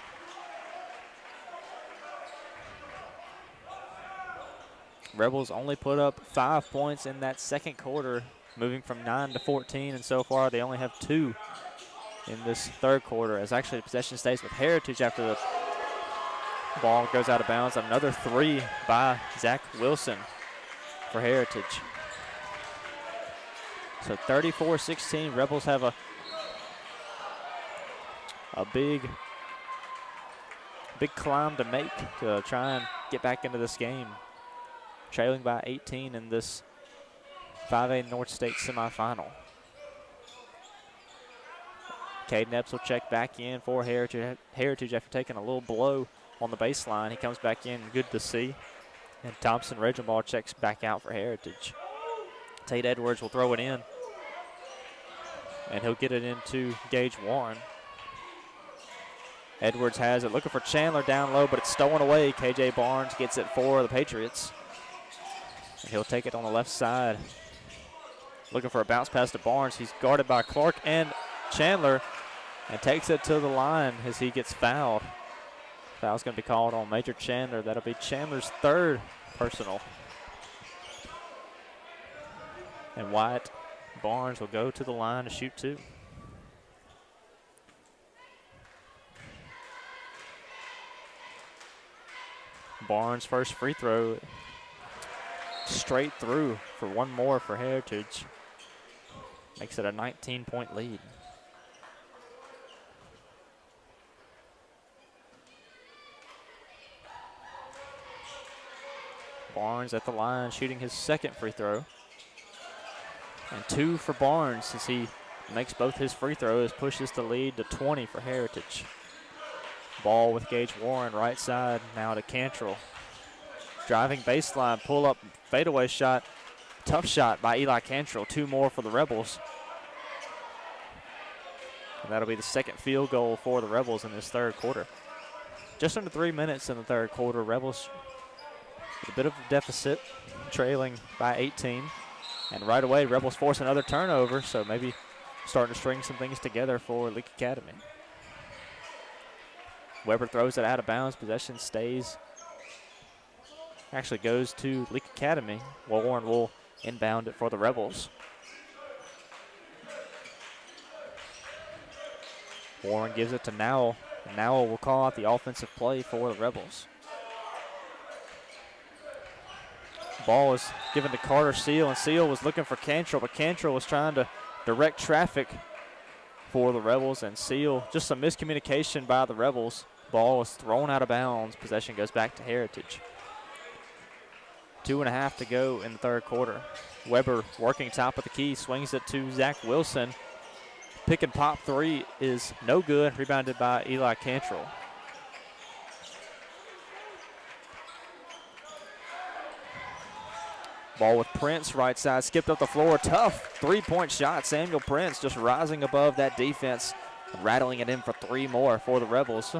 Rebels only put up 5 points in that second quarter, moving from 9 to 14, and so far they only have 2 in this third quarter, as actually possession stays with Heritage after the ball goes out of bounds. Another 3 by Zach Wilson for Heritage. So 34-16, Rebels have a big big climb to make to try and get back into this game. Trailing by 18 in this 5A North State semifinal. Caden Epps will check back in for Heritage after taking a little blow on the baseline. He comes back in, good to see. And Thompson Reginball checks back out for Heritage. Tate Edwards will throw it in. And he'll get it into Gage Warren. Edwards has it, looking for Chandler down low, but it's stolen away. KJ Barnes gets it for the Patriots. And he'll take it on the left side. Looking for a bounce pass to Barnes. He's guarded by Clark and Chandler and takes it to the line as he gets fouled. Foul's going to be called on Major Chandler. That'll be Chandler's third personal. And Wyatt Barnes will go to the line to shoot two. Barnes' first free throw straight through for one more for Heritage. Makes it a 19-point lead. Barnes at the line shooting his second free throw. And two for Barnes as he makes both his free throws, pushes the lead to 20 for Heritage. Ball with Gage Warren, right side, now to Cantrell. Driving baseline, pull up, fadeaway shot. Tough shot by Eli Cantrell, two more for the Rebels. And that'll be the second field goal for the Rebels in this third quarter. Just under 3 minutes in the third quarter, Rebels with a bit of a deficit, trailing by 18. And right away, Rebels force another turnover, so maybe starting to string some things together for Leake Academy. Weber throws it out of bounds. Possession stays. Actually goes to Leake Academy. Warren will inbound it for the Rebels. Warren gives it to Nowell. And Nowell will call out the offensive play for the Rebels. Ball is given to Carter Seal, and Seal was looking for Cantrell, but Cantrell was trying to direct traffic for the Rebels, and Seal, just some miscommunication by the Rebels. Ball was thrown out of bounds. Possession goes back to Heritage. 2.5 to go in the third quarter. Weber working top of the key, swings it to Zach Wilson. Pick and pop three is no good, rebounded by Eli Cantrell. Ball with Prince, right side, skipped up the floor. Tough three-point shot. Samuel Prince just rising above that defense, rattling it in for three more for the Rebels.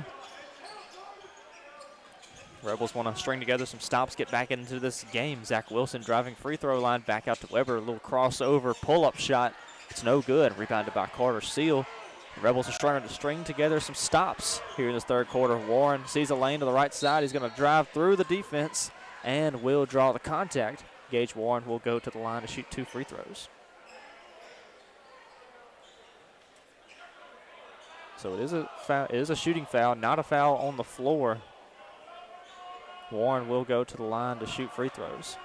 Rebels want to string together some stops, get back into this game. Zach Wilson driving free throw line, back out to Weber. A little crossover pull-up shot. It's no good. Rebounded by Carter Seal. The Rebels are trying to string together some stops here in this third quarter. Warren sees a lane to the right side. He's going to drive through the defense and will draw the contact. Gage Warren will go to the line to shoot two free throws. So it is a foul, it is a shooting foul, not a foul on the floor. Warren will go to the line to shoot free throws.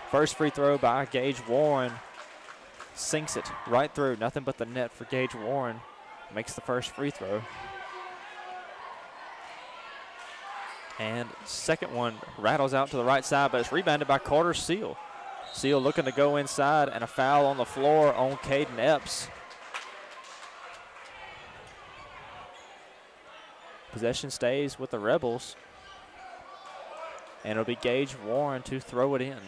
First free throw by Gage Warren. Sinks it right through. Nothing but the net for Gage Warren. Makes the first free throw. And second one rattles out to the right side, but it's rebounded by Carter Seal. Seal looking to go inside, and a foul on the floor on Caden Epps. Possession stays with the Rebels. And it'll be Gage Warren to throw it in.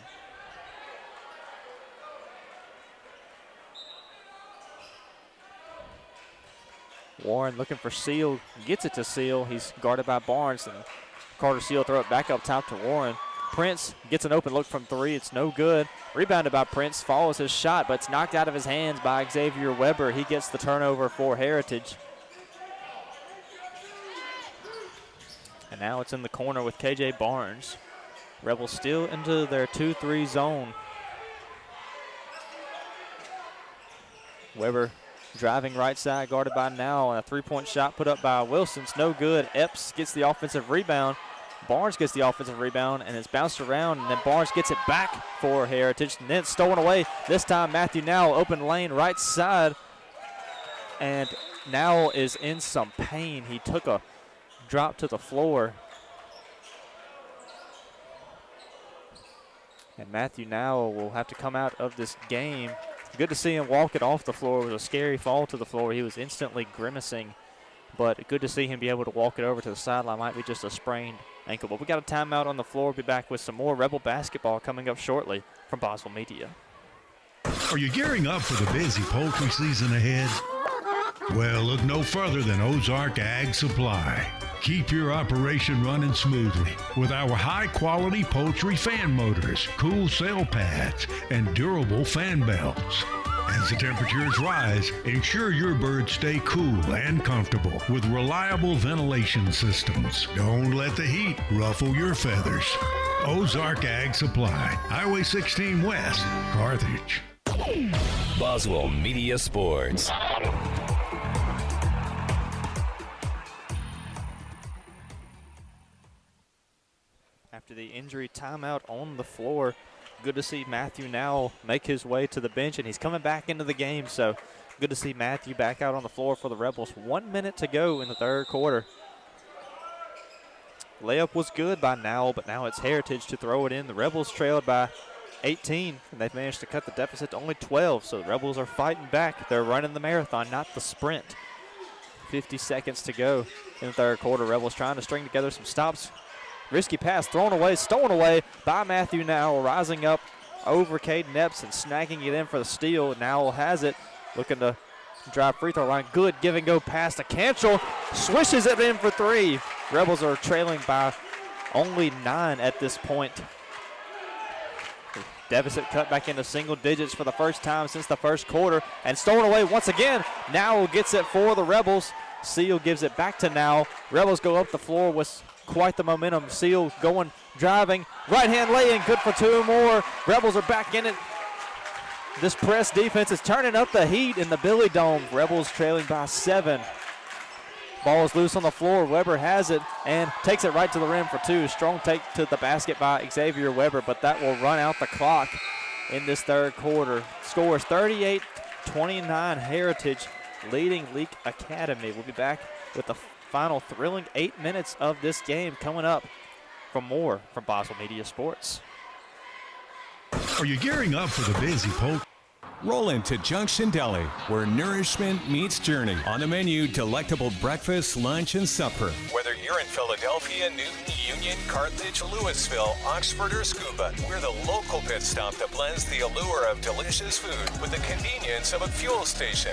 Warren looking for Seal, gets it to Seal. He's guarded by Barnes, and Carter Seal throw it back up top to Warren. Prince gets an open look from three. It's no good. Rebounded by Prince, follows his shot, but it's knocked out of his hands by Xavier Weber. He gets the turnover for Heritage. And now it's in the corner with KJ Barnes. Rebels still into their 2-3 zone. Weber driving right side, guarded by Now, and a three-point shot put up by Wilson. It's no good. Epps gets the offensive rebound. Barnes gets the offensive rebound, and it's bounced around, and then Barnes gets it back for Heritage, and then it's stolen away. This time Matthew Now, open lane right side, and Now is in some pain. He took a drop to the floor. And Matthew Now will have to come out of this game. Good to see him walk it off the floor. It was a scary fall to the floor. He was instantly grimacing, but good to see him be able to walk it over to the sideline. Might be just a sprained ankle, but we got a timeout on the floor. We'll be back with some more Rebel basketball coming up shortly from Boswell Media. Are you gearing up for the busy poultry season ahead? Well, look no further than Ozark Ag Supply. Keep your operation running smoothly with our high-quality poultry fan motors, cool sail pads, and durable fan belts. As the temperatures rise, ensure your birds stay cool and comfortable with reliable ventilation systems. Don't let the heat ruffle your feathers. Ozark Ag Supply, Highway 16 West, Carthage. Boswell Media Sports. After the injury timeout on the floor, good to see Matthew Now make his way to the bench, and he's coming back into the game, so good to see Matthew back out on the floor for the Rebels. 1 minute to go in the third quarter. Layup was good by Now, but now it's Heritage to throw it in. The Rebels trailed by 18, and they've managed to cut the deficit to only 12, so the Rebels are fighting back. They're running the marathon, not the sprint. 50 seconds to go in the third quarter. Rebels trying to string together some stops. Risky pass thrown away, stolen away by Matthew Now, rising up over Caden Epps and snagging it in for the steal. Now has it, looking to drive free throw line. Good give and go pass to Cantrell, swishes it in for three. Rebels are trailing by only 9 at this point. Deficit cut back into single digits for the first time since the first quarter, and stolen away once again. Now gets it for the Rebels. Seal gives it back to Now. Rebels go up the floor with quite the momentum. Seal going, driving, right hand lay in, good for 2 more. Rebels are back in it. This press defense is turning up the heat in the Billy Dome. Rebels trailing by 7. Ball is loose on the floor. Weber has it and takes it right to the rim for 2. Strong take to the basket by Xavier Weber, but that will run out the clock in this third quarter. Scores 38-29 Heritage leading Leake Academy. We'll be back with the final thrilling 8 minutes of this game coming up for more from Boswell Media Sports. Are you gearing up for the busy poultry? Roll into Junction Deli, where nourishment meets journey. On the menu, delectable breakfast, lunch, and supper. Whether you're in Philadelphia, Newton, Union, Carthage, Louisville, Oxford, or Scuba, we're the local pit stop that blends the allure of delicious food with the convenience of a fuel station.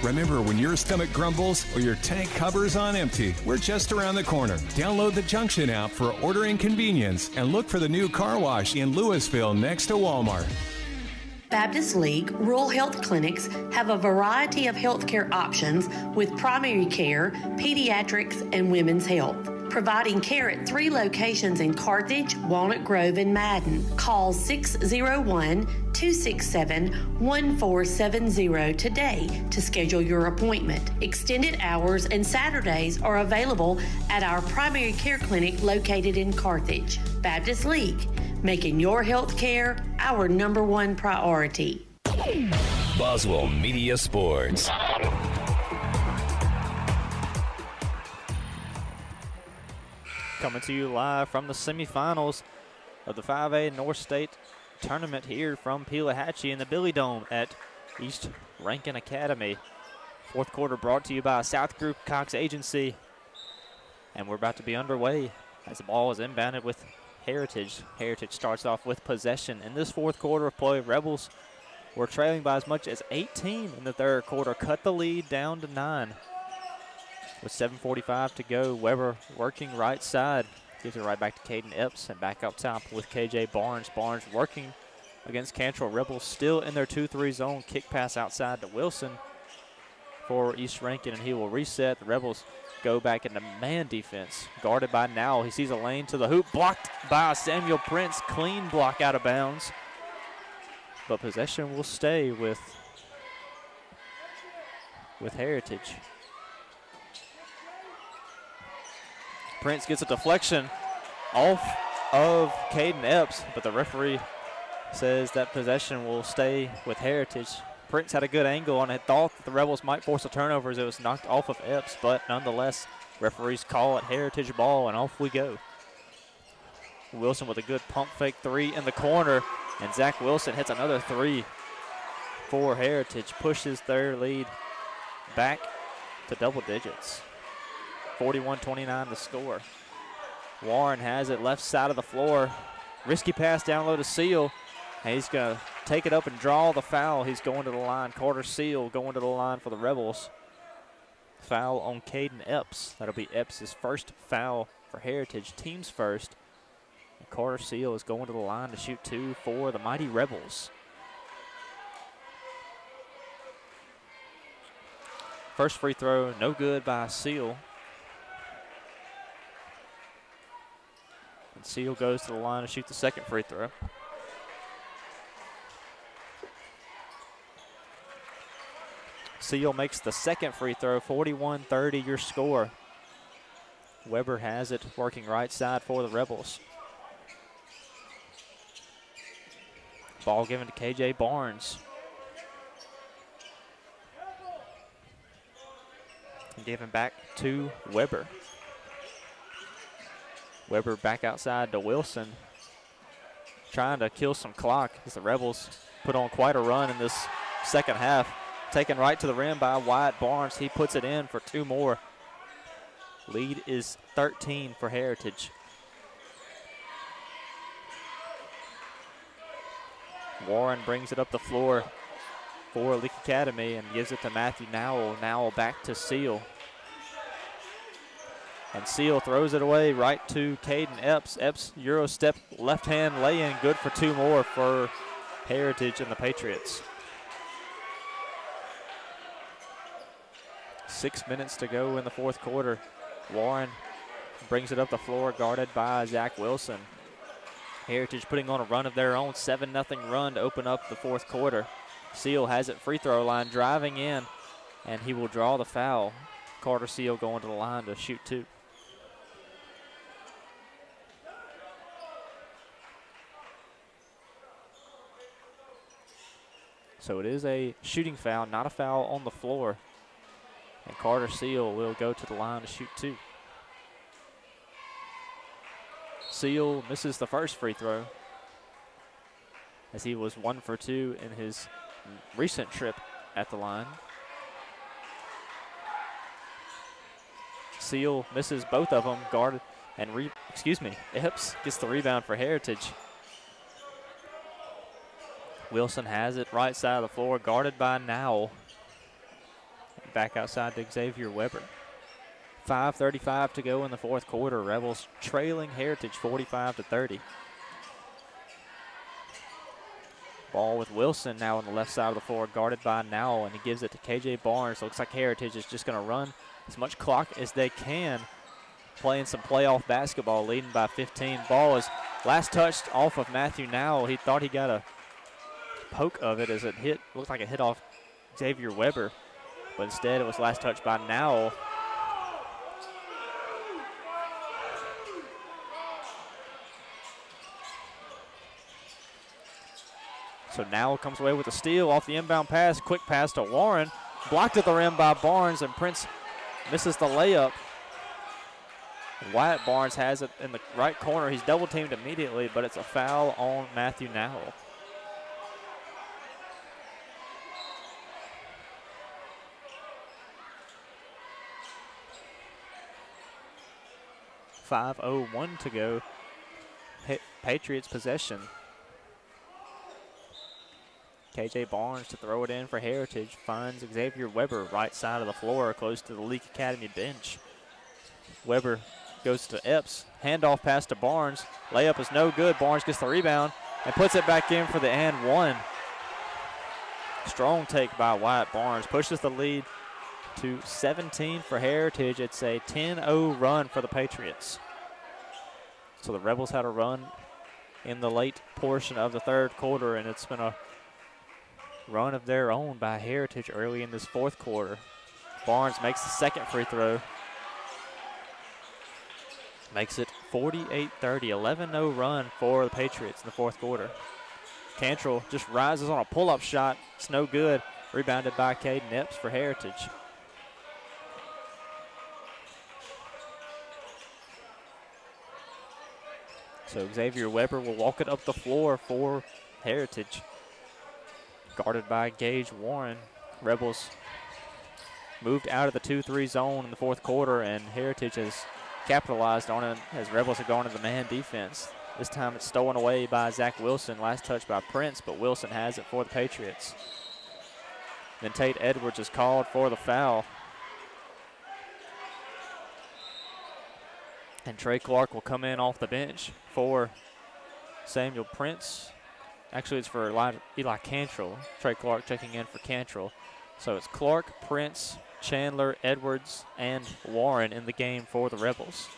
Remember, when your stomach grumbles or your tank covers on empty, we're just around the corner. Download the Junction app for ordering convenience and look for the new car wash in Louisville next to Walmart. Baptist League Rural Health Clinics have a variety of healthcare options with primary care, pediatrics, and women's health. Providing care at 3 locations in Carthage, Walnut Grove, and Madden. Call 601-267-1470 today to schedule your appointment. Extended hours and Saturdays are available at our primary care clinic located in Carthage. Baptist League, making your health care our #1 priority. Boswell Media Sports. Coming to you live from the semifinals of the 5A North State Tournament here from Pelahatchie in the Billy Dome at East Rankin Academy. Fourth quarter brought to you by South Group Cox Agency. And we're about to be underway as the ball is inbounded with Heritage. Heritage starts off with possession in this fourth quarter of play. Rebels were trailing by as much as 18 in the third quarter, cut the lead down to 9. With 7:45 to go, Weber working right side. Gives it right back to Caden Epps and back up top with KJ Barnes. Barnes working against Cantrell. Rebels still in their 2-3 zone. Kick pass outside to Wilson for East Rankin, and he will reset. The Rebels go back into man defense. Guarded by Now. He sees a lane to the hoop. Blocked by Samuel Prince. Clean block out of bounds. But possession will stay with Heritage. Prince gets a deflection off of Caden Epps, but the referee says that possession will stay with Heritage. Prince had a good angle and had thought that the Rebels might force a turnover as it was knocked off of Epps, but nonetheless, referees call it Heritage ball, and off we go. Wilson with a good pump fake three in the corner, and Zach Wilson hits another three for Heritage, pushes their lead back to double digits. 41-29 the score. Warren has it left side of the floor. Risky pass down low to Seal. And he's going to take it up and draw the foul. He's going to the line. Carter Seal going to the line for the Rebels. Foul on Caden Epps. That'll be Epps' first foul for Heritage, team's first. And Carter Seal is going to the line to shoot two for the mighty Rebels. First free throw, no good by Seal. And Seal goes to the line to shoot the second free throw. Seal makes the second free throw, 41-30 your score. Weber has it, working right side for the Rebels. Ball given to KJ Barnes. And given back to Weber. Weber back outside to Wilson. Trying to kill some clock as the Rebels put on quite a run in this second half. Taken right to the rim by Wyatt Barnes. He puts it in for two more. Lead is 13 for Heritage. Warren brings it up the floor for Leake Academy and gives it to Matthew Nowell. Nowell back to Seal. And Seal throws it away right to Caden Epps. Epps, Euro step, left hand lay-in, good for two more for Heritage and the Patriots. 6 minutes to go in the fourth quarter. Warren brings it up the floor, guarded by Zach Wilson. Heritage putting on a run of their own, 7-0 run to open up the fourth quarter. Seal has it free throw line, driving in, and he will draw the foul. Carter Seal going to the line to shoot two. So it is a shooting foul, not a foul on the floor. And Carter Seal will go to the line to shoot two. Seal misses the first free throw as he was 1 for 2 in his recent trip at the line. Seal misses both of them, guarded and Epps gets the rebound for Heritage. Wilson has it right side of the floor, guarded by Nowell. Back outside to Xavier Weber. 5:35 to go in the fourth quarter. Rebels trailing Heritage 45-30. Ball with Wilson now on the left side of the floor, guarded by Nowell, and he gives it to KJ Barnes. Looks like Heritage is just going to run as much clock as they can, playing some playoff basketball, leading by 15. Ball is last touched off of Matthew Nowell. He thought he got a poke of it as it hit, looked like it hit off Xavier Weber, but instead it was last touched by Nowell. So Nowell comes away with a steal off the inbound pass. Quick pass to Warren. Blocked at the rim by Barnes, and Prince misses the layup. Wyatt Barnes has it in the right corner. He's double teamed immediately, but it's a foul on Matthew Nowell. .5:01 to go. Patriots possession. KJ Barnes to throw it in for Heritage. Finds Xavier Weber right side of the floor, close to the Leake Academy bench. Weber goes to Epps. Handoff pass to Barnes. Layup is no good. Barnes gets the rebound and puts it back in for the and one. Strong take by Wyatt Barnes. Pushes the lead to 17 for Heritage. It's a 10-0 run for the Patriots. So the Rebels had a run in the late portion of the third quarter, and it's been a run of their own by Heritage early in this fourth quarter. Barnes makes the second free throw. Makes it 48-30, 11-0 run for the Patriots in the fourth quarter. Cantrell just rises on a pull-up shot. It's no good. Rebounded by Caden Epps for Heritage. So Xavier Weber will walk it up the floor for Heritage. Guarded by Gage Warren. Rebels moved out of the 2-3 zone in the fourth quarter, and Heritage has capitalized on it as Rebels have gone to the man defense. This time it's stolen away by Zach Wilson. Last touch by Prince, but Wilson has it for the Patriots. Then Tate Edwards is called for the foul. And Trey Clark will come in off the bench for Samuel Prince. Actually, it's for Eli Cantrell. Trey Clark checking in for Cantrell. So it's Clark, Prince, Chandler, Edwards, and Warren in the game for the Rebels.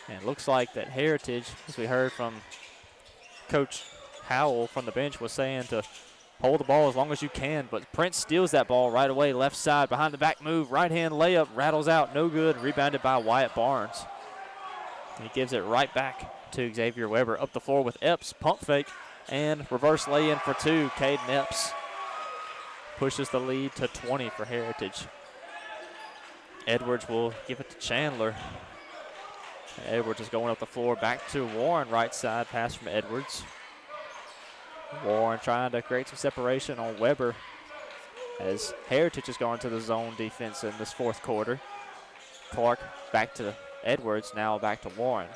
And it looks like that Heritage, as we heard from Coach Howell from the bench, was saying to hold the ball as long as you can, but Prince steals that ball right away, left side, behind the back move, right-hand layup, rattles out, no good, rebounded by Wyatt Barnes. And he gives it right back to Xavier Weber. Up the floor with Epps, pump fake, and reverse lay-in for two. Caden Epps pushes the lead to 20 for Heritage. Edwards will give it to Chandler. Edwards is going up the floor, back to Warren, right side, pass from Edwards. Warren trying to create some separation on Weber as Heritage is going to the zone defense in this fourth quarter. Clark back to Edwards, now back to Warren.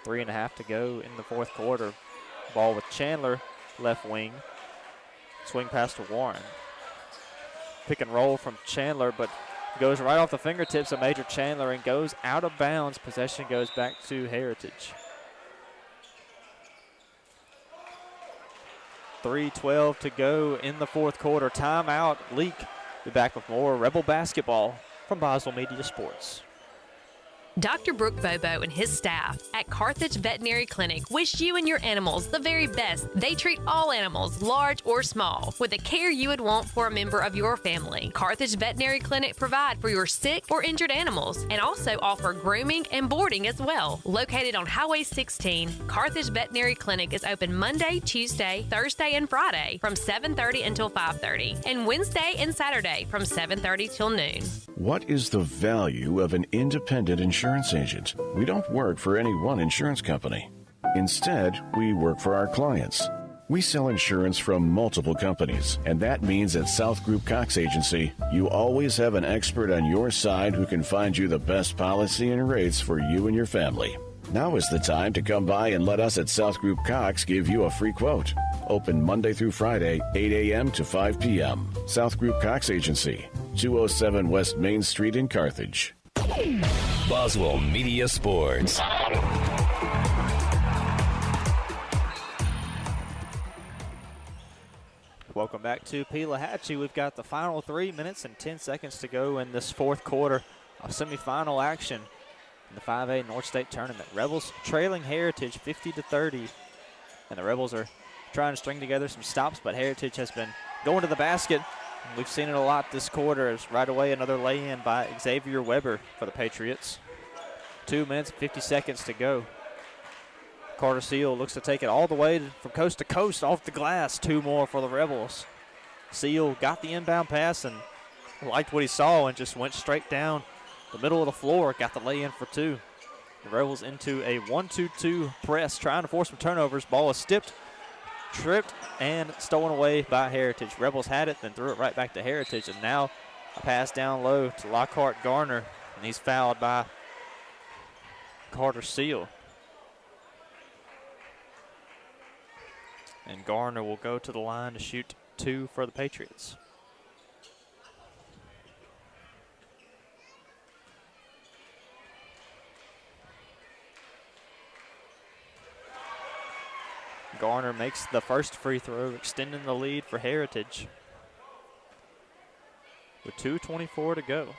3.5 to go in the fourth quarter. Ball with Chandler, left wing. Swing pass to Warren. Pick and roll from Chandler, but goes right off the fingertips of Major Chandler and goes out of bounds. Possession goes back to Heritage. 3:12 to go in the fourth quarter. Timeout. Leake. Be back with more Rebel basketball from Boswell Media Sports. Dr. Brooke Bobo and his staff at Carthage Veterinary Clinic wish you and your animals the very best. They treat all animals, large or small, with the care you would want for a member of your family. Carthage Veterinary Clinic provide for your sick or injured animals and also offer grooming and boarding as well. Located on Highway 16, Carthage Veterinary Clinic is open Monday, Tuesday, Thursday, and Friday from 7:30 until 5:30, and Wednesday and Saturday from 7:30 till noon. What is the value of an independent insurance agent? We don't work for any one insurance company. Instead, we work for our clients. We sell insurance from multiple companies, and that means at South Group Cox Agency, you always have an expert on your side who can find you the best policy and rates for you and your family. Now is the time to come by and let us at South Group Cox give you a free quote. Open Monday through Friday, 8 a.m. to 5 p.m. South Group Cox Agency, 207 West Main Street in Carthage. Boswell Media Sports. Welcome back to Pelahatchie. We've got the final 3 minutes and 10 seconds to go in this fourth quarter of semifinal action in the 5A North State Tournament. Rebels trailing Heritage 50-30, and the Rebels are trying to string together some stops, but Heritage has been going to the basket. We've seen it a lot this quarter. As right away another lay-in by Xavier Weber for the Patriots. 2 minutes and 50 seconds to go. Carter Seal looks to take it all the way from coast to coast off the glass. Two more for the Rebels. Seal got the inbound pass and liked what he saw and just went straight down the middle of the floor. Got the lay-in for two. The Rebels into a 1-2-2 press, trying to force some turnovers. Ball is tripped, and stolen away by Heritage. Rebels had it, then threw it right back to Heritage, and now a pass down low to Lockhart Garner, and he's fouled by Carter Seal. And Garner will go to the line to shoot two for the Patriots. Garner makes the first free throw, extending the lead for Heritage with 2:24 to go.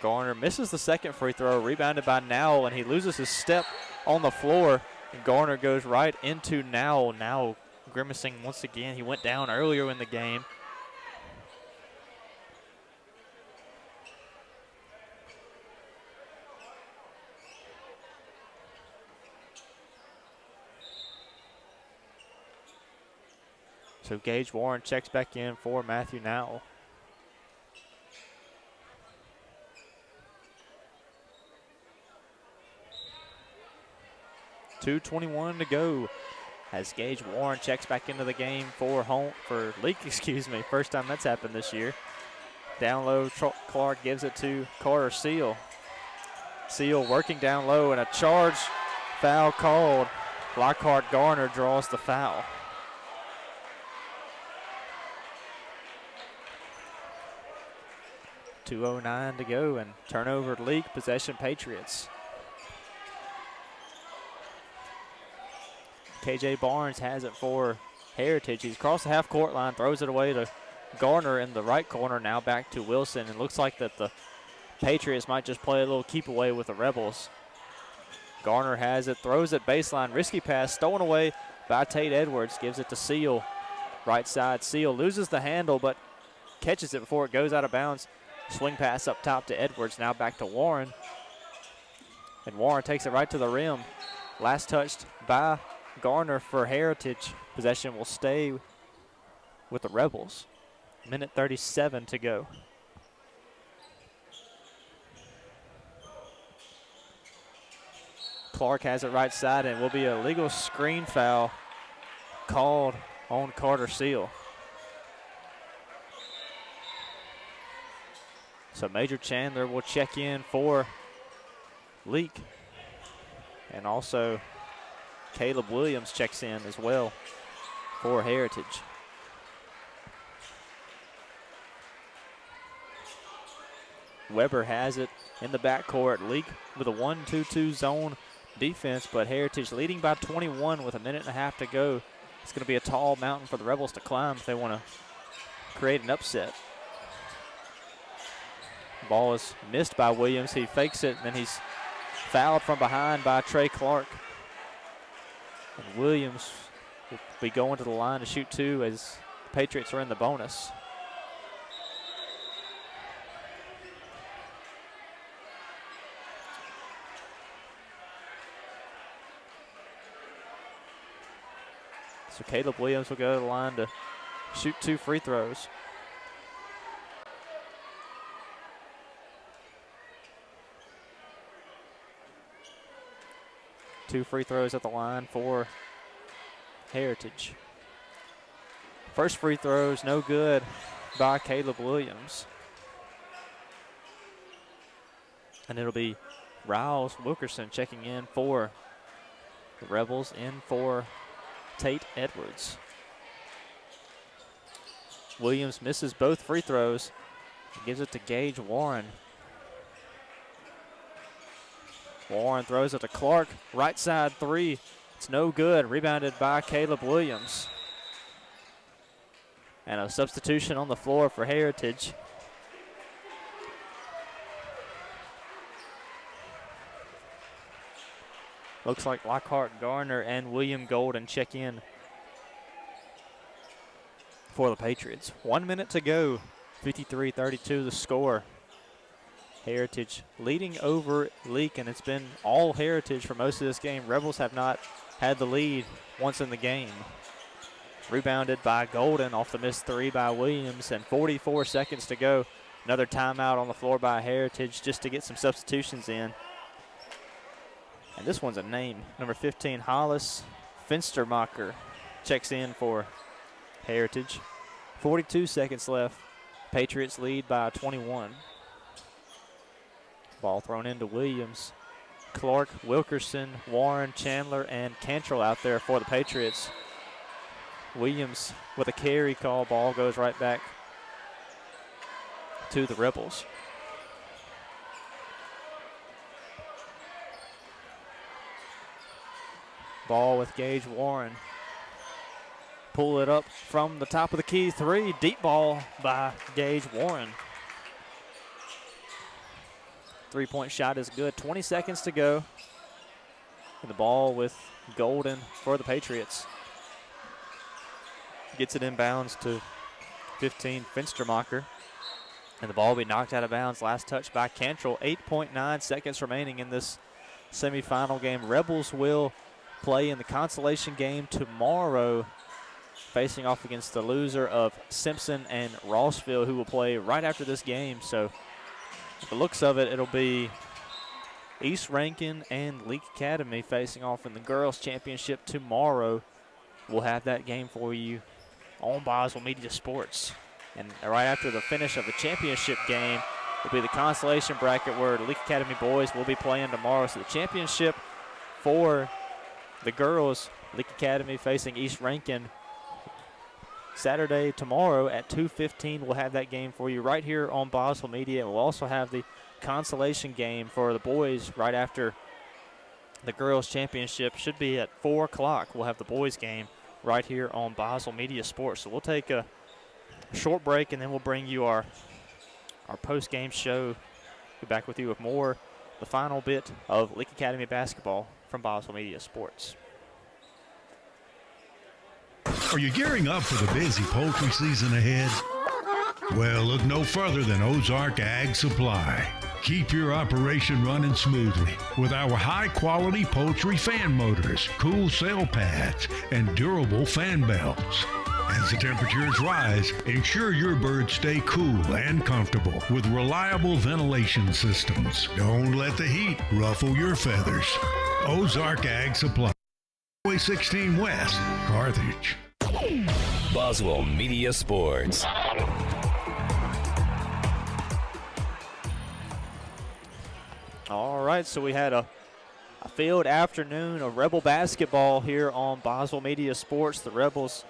Garner misses the second free throw, rebounded by Nowell, and he loses his step on the floor. And Garner goes right into Nowell. Nowell grimacing once again. He went down earlier in the game. So Gage Warren checks back in for Matthew Nowell. .2:21 to go as Gage Warren checks back into the game for Leake, First time that's happened this year. Down low, Clark gives it to Carter Seal. Seal working down low, and a charge foul called. Lockhart Garner draws the foul. .209 to go, and turnover Leake, possession Patriots. KJ Barnes has it for Heritage. He's across the half-court line, throws it away to Garner in the right corner, now back to Wilson. It looks like that the Patriots might just play a little keep away with the Rebels. Garner has it, throws it baseline, risky pass, stolen away by Tate Edwards, gives it to Seal. Right side, Seal loses the handle, but catches it before it goes out of bounds. Swing pass up top to Edwards, now back to Warren. And Warren takes it right to the rim. Last touched by Garner for Heritage. Possession will stay with the Rebels. Minute 37 to go. Clark has it right side, and will be a legal screen foul called on Carter Seal. So Major Chandler will check in for Leake. And also Caleb Williams checks in as well for Heritage. Weber has it in the backcourt. Leake with a 1-2-2 zone defense, but Heritage leading by 21 with a minute and a half to go. It's going to be a tall mountain for the Rebels to climb if they want to create an upset. Ball is missed by Williams. He fakes it, and then he's fouled from behind by Trey Clark. And Williams will be going to the line to shoot two as the Patriots are in the bonus. So Caleb Williams will go to the line to shoot two free throws. Two free throws at the line for Heritage. First free throws, no good by Caleb Williams. And it'll be Riles Wilkerson checking in for the Rebels, in for Tate Edwards. Williams misses both free throws. Gives it to Gage Warren. Warren throws it to Clark. Right side three. It's no good. Rebounded by Caleb Williams. And a substitution on the floor for Heritage. Looks like Lockhart Garner and William Golden check in for the Patriots. 1 minute to go. 53-32 the score. Heritage leading over Leake, and it's been all Heritage for most of this game. Rebels have not had the lead once in the game. Rebounded by Golden off the missed three by Williams, and 44 seconds to go. Another timeout on the floor by Heritage just to get some substitutions in. And this one's a name. Number 15, Hollis Finstermacher checks in for Heritage. 42 seconds left. Patriots lead by 21. Ball thrown into Williams. Clark, Wilkerson, Warren, Chandler, and Cantrell out there for the Patriots. Williams with a carry call. Ball goes right back to the Rebels. Ball with Gage Warren. Pull it up from the top of the key. Three, deep ball by Gage Warren. Three-point shot is good. 20 seconds to go. And the ball with Golden for the Patriots. Gets it inbounds to 15, Finstermacher. And the ball will be knocked out of bounds. Last touch by Cantrell. 8.9 seconds remaining in this semifinal game. Rebels will play in the consolation game tomorrow, facing off against the loser of Simpson and Rossville, who will play right after this game. So the looks of it, it'll be East Rankin and Leake Academy facing off in the girls' championship tomorrow. We'll have that game for you on Boswell Media Sports. And right after the finish of the championship game will be the consolation bracket where the Leake Academy boys will be playing tomorrow. So the championship for the girls, Leake Academy facing East Rankin Saturday tomorrow at 2:15. We'll have that game for you right here on Boswell Media. We'll also have the consolation game for the boys right after the girls' championship. Should be at 4 o'clock. We'll have the boys' game right here on Boswell Media Sports. So we'll take a short break, and then we'll bring you our post-game show. Be back with you with more, the final bit of Leake Academy basketball from Boswell Media Sports. Are you gearing up for the busy poultry season ahead? Well, look no further than Ozark Ag Supply. Keep your operation running smoothly with our high-quality poultry fan motors, cool sail pads, and durable fan belts. As the temperatures rise, ensure your birds stay cool and comfortable with reliable ventilation systems. Don't let the heat ruffle your feathers. Ozark Ag Supply, Highway 16 West, Carthage. Boswell Media Sports. All right, so we had a field afternoon of Rebel basketball here on Boswell Media Sports. The Rebels,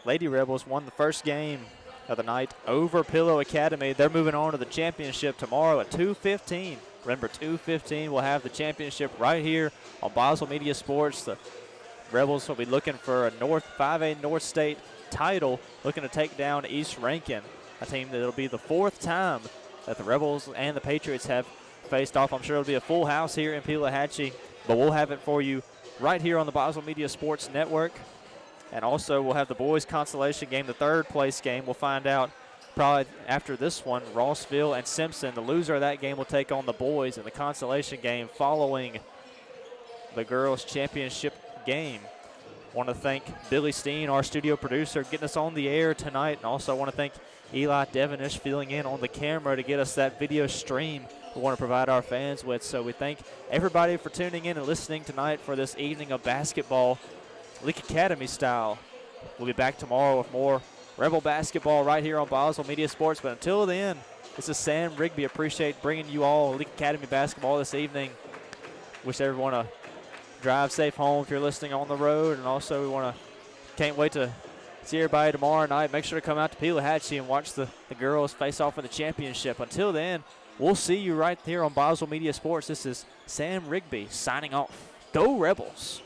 Lady Rebels, won the first game of the night over Pillow Academy. They're moving on to the championship tomorrow at 2:15. Remember, 2:15, we'll have the championship right here on Boswell Media Sports. The Rebels will be looking for a 5A North State title, looking to take down East Rankin, a team that will be the fourth time that the Rebels and the Patriots have faced off. I'm sure it'll be a full house here in Pelahatchie, but we'll have it for you right here on the Boswell Media Sports Network. And also we'll have the boys' consolation game, the third place game. We'll find out probably after this one, Rossville and Simpson. The loser of that game will take on the boys in the consolation game following the girls' championship game. Want to thank Billy Steen, our studio producer, getting us on the air tonight. And also want to thank Eli Devenish filling in on the camera to get us that video stream we want to provide our fans with. So we thank everybody for tuning in and listening tonight for this evening of basketball, Leake Academy style. We'll be back tomorrow with more Rebel basketball right here on Boswell Media Sports. But until then, this is Sam Rigby. Appreciate bringing you all Leake Academy basketball this evening. Wish everyone a drive safe home if you're listening on the road. And also we can't wait to see everybody tomorrow night. Make sure to come out to Pelahatchie and watch the girls face off in the championship. Until then, we'll see you right here on Boswell Media Sports. This is Sam Rigby signing off. Go Rebels!